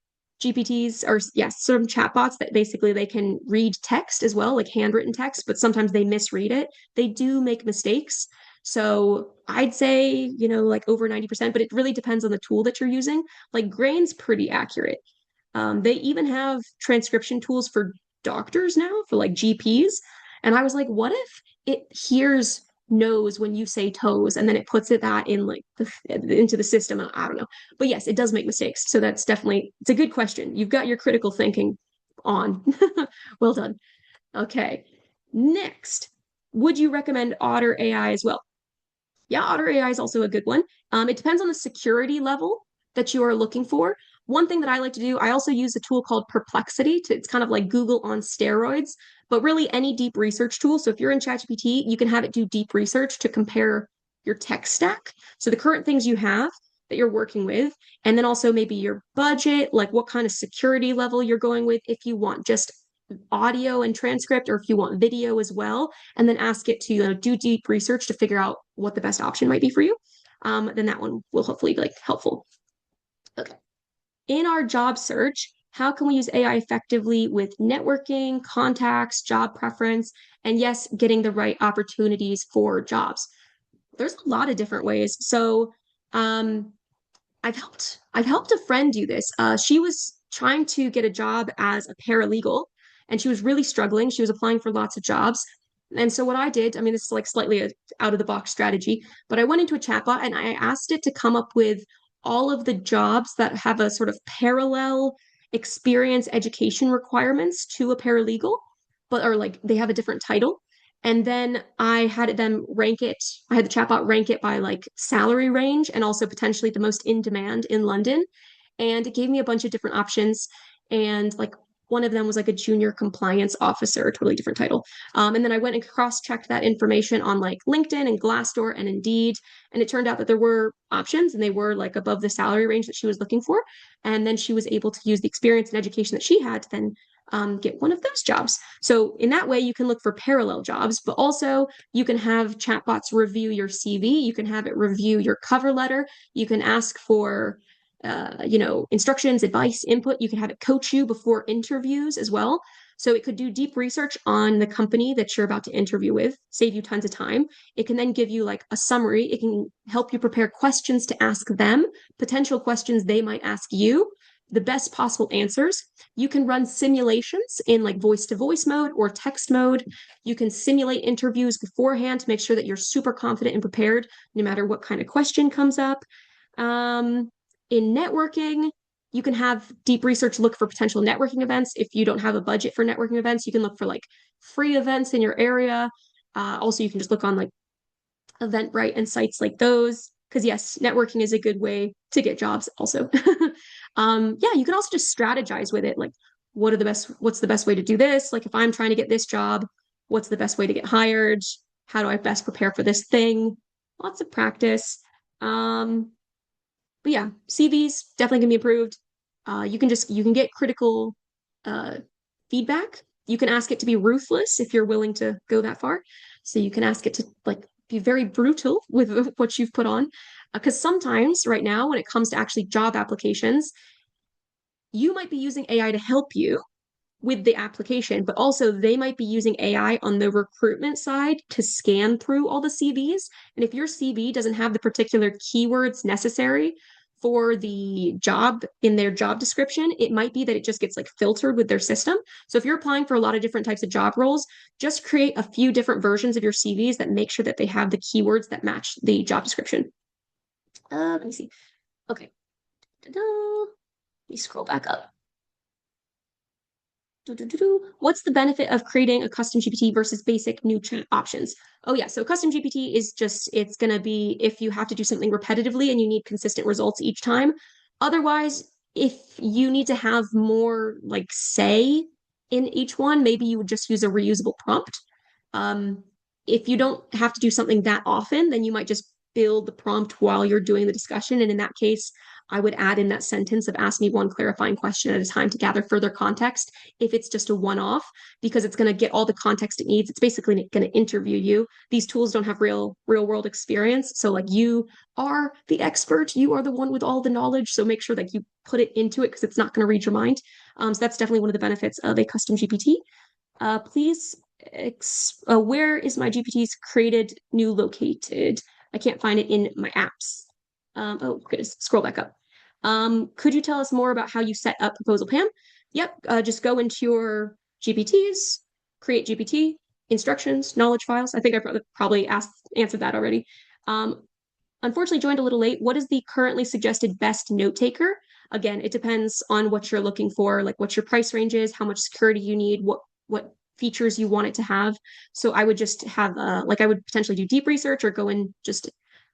GPTs or yes, some chatbots that basically they can read text as well, like handwritten text, but sometimes they misread it. They do make mistakes. So I'd say, like over 90%, but it really depends on the tool that you're using. Like Grain's pretty accurate. They even have transcription tools for doctors now, for like GPs. And I was like, what if it knows when you say toes and then it puts that in like into the system? I don't know, but yes, it does make mistakes. So that's definitely, it's a good question. You've got your critical thinking on. Well done. Okay, next, would you recommend Otter AI as well? Yeah, Otter AI is also a good one. It depends on the security level that you are looking for. One thing that I like to do, I also use a tool called Perplexity. It's kind of like Google on steroids, but really any deep research tool. So if you're in ChatGPT, you can have it do deep research to compare your tech stack. So the current things you have that you're working with, and then also maybe your budget, like what kind of security level you're going with, if you want just audio and transcript, or if you want video as well, and then ask it to do deep research to figure out what the best option might be for you. Then that one will hopefully be like helpful. Okay. In our job search, how can we use AI effectively with networking, contacts, job preference, and yes, getting the right opportunities for jobs? There's a lot of different ways. So I've helped a friend do this. She was trying to get a job as a paralegal, and she was really struggling. She was applying for lots of jobs. And so what I did, I mean, this is like slightly a out of the box strategy, but I went into a chatbot and I asked it to come up with all of the jobs that have a sort of parallel experience education requirements to a paralegal, but are like they have a different title. And then I had them rank it, I had the chatbot rank it by like salary range and also potentially the most in demand in London. And it gave me a bunch of different options. And like One of them was like a junior compliance officer, totally different title. And then I went and cross-checked that information on like LinkedIn and Glassdoor and Indeed. And it turned out that there were options and they were like above the salary range that she was looking for. And then she was able to use the experience and education that she had to then get one of those jobs. So in that way, you can look for parallel jobs, but also you can have chatbots review your CV. You can have it review your cover letter. You can ask for instructions, advice, input. You can have it coach you before interviews as well. So it could do deep research on the company that you're about to interview with, save you tons of time. It can then give you like a summary. It can help you prepare questions to ask them, potential questions they might ask you, the best possible answers. You can run simulations in like voice to voice mode or text mode. You can simulate interviews beforehand to make sure that you're super confident and prepared no matter what kind of question comes up. In networking, you can have deep research look for potential networking events. If you don't have a budget for networking events, you can look for like free events in your area. Also, you can just look on like Eventbrite and sites like those. Because yes, networking is a good way to get jobs also. Yeah, you can also just strategize with it. Like, what's the best way to do this? Like if I'm trying to get this job, what's the best way to get hired? How do I best prepare for this thing? Lots of practice. But yeah, CVs definitely can be improved. You can get critical uh, feedback. You can ask it to be ruthless if you're willing to go that far. So you can ask it to like be very brutal with what you've put on. Because sometimes right now, when it comes to actually job applications, you might be using AI to help you with the application, but also they might be using AI on the recruitment side to scan through all the CVs. And if your CV doesn't have the particular keywords necessary for the job in their job description, it might be that it just gets like filtered with their system. So if you're applying for a lot of different types of job roles, just create a few different versions of your CVs that make sure that they have the keywords that match the job description. Let me see. Okay. Let me scroll back up. What's the benefit of creating a custom GPT versus basic new chat options? Oh yeah, so custom GPT is just, it's going to be if you have to do something repetitively and you need consistent results each time. Otherwise, if you need to have more like say in each one, maybe you would just use a reusable prompt. Um, if you don't have to do something that often, then you might just build the prompt while you're doing the discussion. And in that case, I would add in that sentence of ask me one clarifying question at a time to gather further context if it's just a one-off, because it's going to get all the context it needs. It's basically going to interview you. These tools don't have real world experience. So like you are the expert, you are the one with all the knowledge. So make sure that you put it into it because it's not going to read your mind. So that's definitely one of the benefits of a custom GPT. Please, where is my GPT's created new located? I can't find it in my apps. Oh goodness, scroll back up. Could you tell us more about how you set up Proposal Pam? Yep, just go into your GPTs, create GPT, instructions, knowledge files. I think I probably answered that already. Unfortunately, joined a little late. What is the currently suggested best note taker? Again, it depends on what you're looking for, like what your price range is, how much security you need, what features you want it to have. So I would just have like I would potentially do deep research or go in just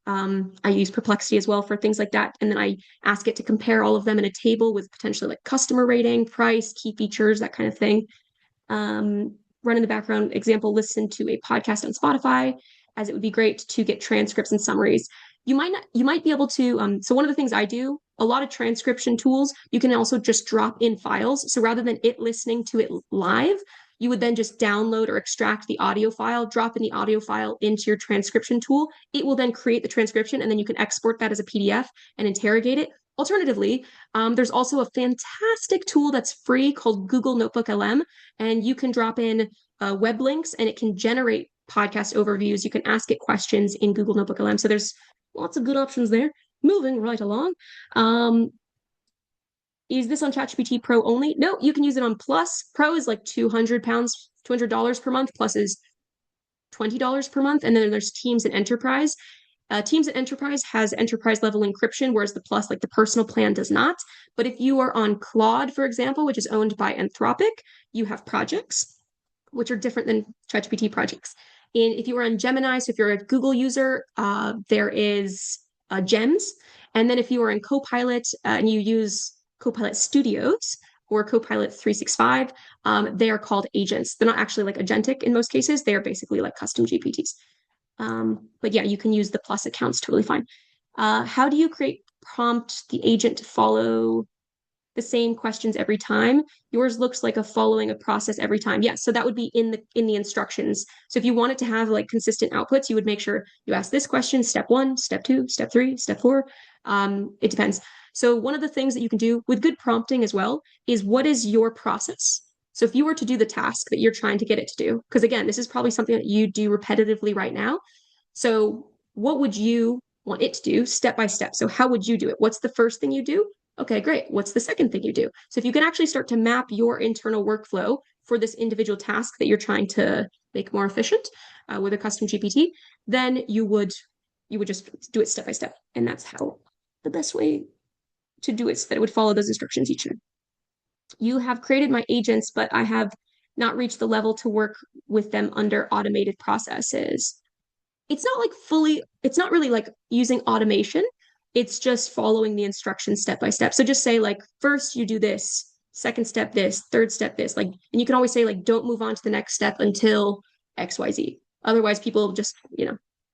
I use Perplexity as well for things like that. And then I ask it to compare all of them in a table with potentially like customer rating, price, key features, that kind of thing. Run in the background example, listen to a podcast on Spotify, as it would be great to get transcripts and summaries. You might be able to, so one of the things I do, a lot of transcription tools, you can also just drop in files. So rather than it listening to it live, you would then just download or extract the audio file, drop in the audio file into your transcription tool. It will then create the transcription and then you can export that as a PDF and interrogate it. Alternatively, there's also a fantastic tool that's free called Google Notebook LM, and you can drop in web links and it can generate podcast overviews. You can ask it questions in Google Notebook LM. So there's lots of good options there. Moving right along. Is this on ChatGPT Pro only? No, you can use it on Plus. Pro is like £200, $200 per month. Plus is $20 per month. And then there's Teams and Enterprise. Teams and Enterprise has enterprise level encryption, whereas the Plus, like the personal plan, does not. But if you are on Claude, for example, which is owned by Anthropic, you have projects, which are different than ChatGPT projects. And if you are on Gemini, so if you're a Google user, there is GEMS. And then if you are in Copilot and you use Copilot Studios, or Copilot 365. They are called agents. They're not actually like agentic in most cases. They are basically like custom GPTs. But yeah, you can use the plus accounts totally fine. How do you create prompt the agent to follow the same questions every time? Yours looks like a following a process every time. Yes, so that would be in the instructions. So if you wanted to have like consistent outputs, you would make sure you ask this question, step 1, step 2, step 3, step 4. It depends. So one of the things that you can do with good prompting as well is, what is your process? So if you were to do the task that you're trying to get it to do, because again, this is probably something that you do repetitively right now. So what would you want it to do step by step? So how would you do it? What's the first thing you do? Okay, great. What's the second thing you do? So if you can actually start to map your internal workflow for this individual task that you're trying to make more efficient with a custom GPT, then you would just do it step by step. And that's how the best way to do it, so that it would follow those instructions each time. You have created my agents, but I have not reached the level to work with them under automated processes. It's not really like using automation. It's just following the instructions step by step. So just say like, first you do this, second step this, third step this, like, and you can always say like, don't move on to the next step until XYZ. Otherwise people just,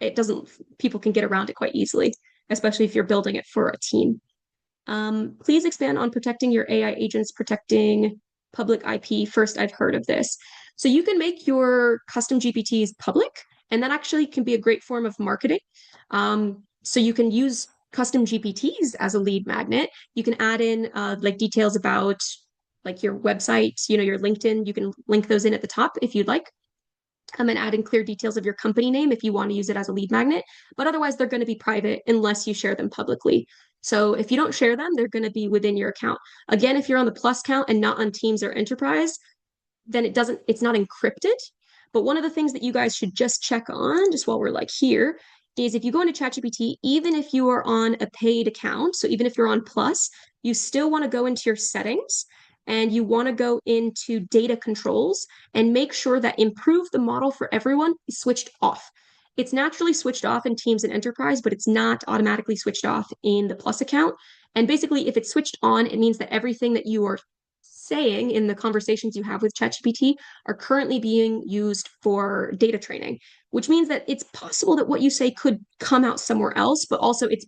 it doesn't, people can get around it quite easily, especially if you're building it for a team. Please expand on protecting your AI agents, protecting public IP. First, I've heard of this. So you can make your custom GPTs public, and that actually can be a great form of marketing. So you can use custom GPTs as a lead magnet. You can add in like details about like your website, your LinkedIn. You can link those in at the top if you'd like. And add in clear details of your company name if you want to use it as a lead magnet. But otherwise, they're going to be private unless you share them publicly. So if you don't share them, they're going to be within your account. Again, if you're on the plus count and not on Teams or Enterprise, then it's not encrypted. But one of the things that you guys should just check on, just while we're like here, is if you go into ChatGPT, even if you are on a paid account, so even if you're on Plus, you still want to go into your settings and you want to go into data controls and make sure that improve the model for everyone is switched off. It's naturally switched off in Teams and Enterprise, but it's not automatically switched off in the Plus account. And basically, if it's switched on, it means that everything that you are saying in the conversations you have with ChatGPT are currently being used for data training, which means that it's possible that what you say could come out somewhere else, but also it's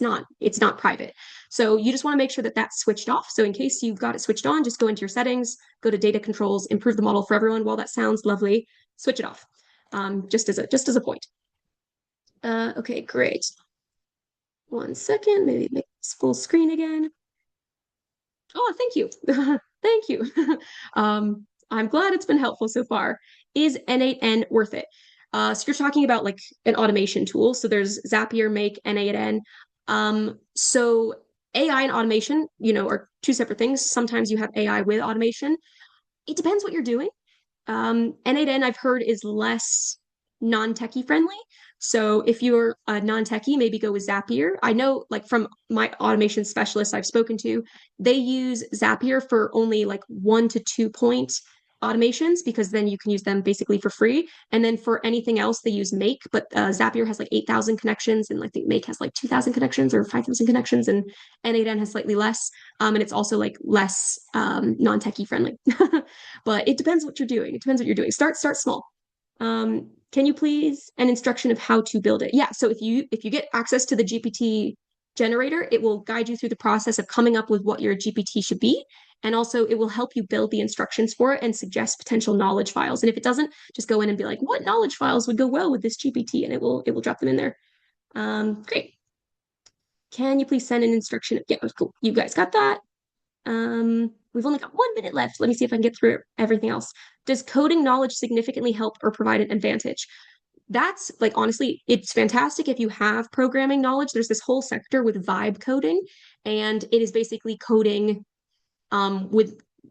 not private. So you just want to make sure that that's switched off. So in case you've got it switched on, just go into your settings, go to data controls, improve the model for everyone. While that sounds lovely, switch it off. Just as a point. Okay, great. 1 second, maybe make this full screen again. Oh, thank you. Thank you. I'm glad it's been helpful so far. Is N8N worth it? So you're talking about like an automation tool. So there's Zapier, Make, N8N. So AI and automation, are two separate things. Sometimes you have AI with automation. It depends what you're doing. N8N I've heard is less non-techie friendly. So if you're a non-techie, maybe go with Zapier. I know like from my automation specialists I've spoken to, they use Zapier for only like 1 to 2 point automations, because then you can use them basically for free. And then for anything else, they use Make, but Zapier has like 8,000 connections, and I think Make has like 2,000 connections or 5,000 connections, and N8N has slightly less. And it's also like less non-techie friendly. But it depends what you're doing. It depends what you're doing. Start small. Can you please an instruction of how to build it? Yeah, so if you get access to the GPT generator, it will guide you through the process of coming up with what your GPT should be. And also it will help you build the instructions for it and suggest potential knowledge files. And if it doesn't, just go in and be like, what knowledge files would go well with this GPT? And it will drop them in there. Great. Can you please send an instruction? Yeah, cool. You guys got that. We've only got 1 minute left. Let me see if I can get through everything else. Does coding knowledge significantly help or provide an advantage? That's like, honestly, it's fantastic if you have programming knowledge. There's this whole sector with vibe coding, and it is basically coding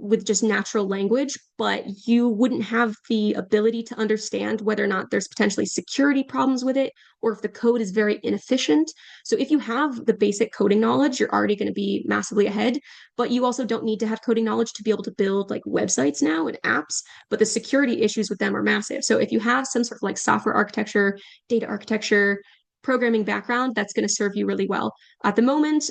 with just natural language, but you wouldn't have the ability to understand whether or not there's potentially security problems with it, or if the code is very inefficient. So if you have the basic coding knowledge, you're already going to be massively ahead, but you also don't need to have coding knowledge to be able to build like websites now and apps, but the security issues with them are massive. So if you have some sort of like software architecture, data architecture, programming background, that's going to serve you really well. At the moment,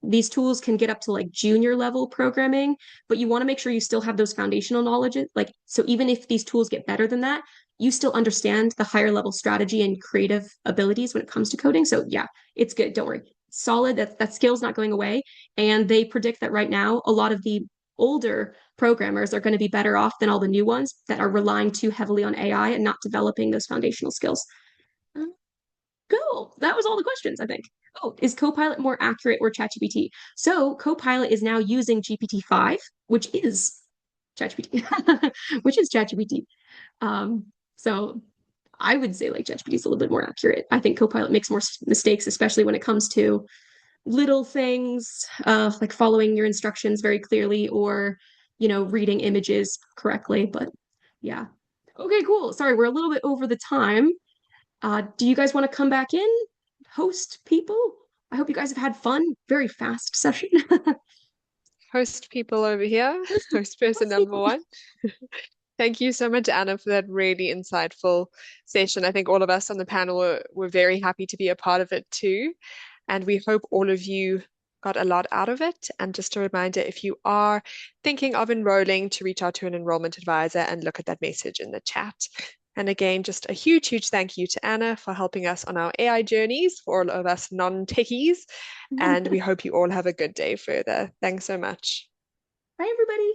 these tools can get up to like junior level programming, but you want to make sure you still have those foundational knowledge. Like, so even if these tools get better than that, you still understand the higher level strategy and creative abilities when it comes to coding. So yeah, it's good. Don't worry. Solid. That skill's not going away. And they predict that right now, a lot of the older programmers are going to be better off than all the new ones that are relying too heavily on AI and not developing those foundational skills. Cool. That was all the questions, I think. Oh, is Copilot more accurate or ChatGPT? So Copilot is now using GPT-5, which is ChatGPT, which is ChatGPT. Um, so I would say like ChatGPT is a little bit more accurate. I think Copilot makes more mistakes, especially when it comes to little things, like following your instructions very clearly or, reading images correctly. But yeah. Okay, cool. Sorry, we're a little bit over the time. Do you guys want to come back in, host people? I hope you guys have had fun. Very fast session. Host people over here, host person Host number people. one. Thank you so much, Anna, for that really insightful session. I think all of us on the panel were very happy to be a part of it too. And we hope all of you got a lot out of it. And just a reminder, if you are thinking of enrolling, to reach out to an enrollment advisor and look at that message in the chat. And again, just a huge, huge thank you to Anna for helping us on our AI journeys for all of us non-techies. And we hope you all have a good day further. Thanks so much. Bye, everybody.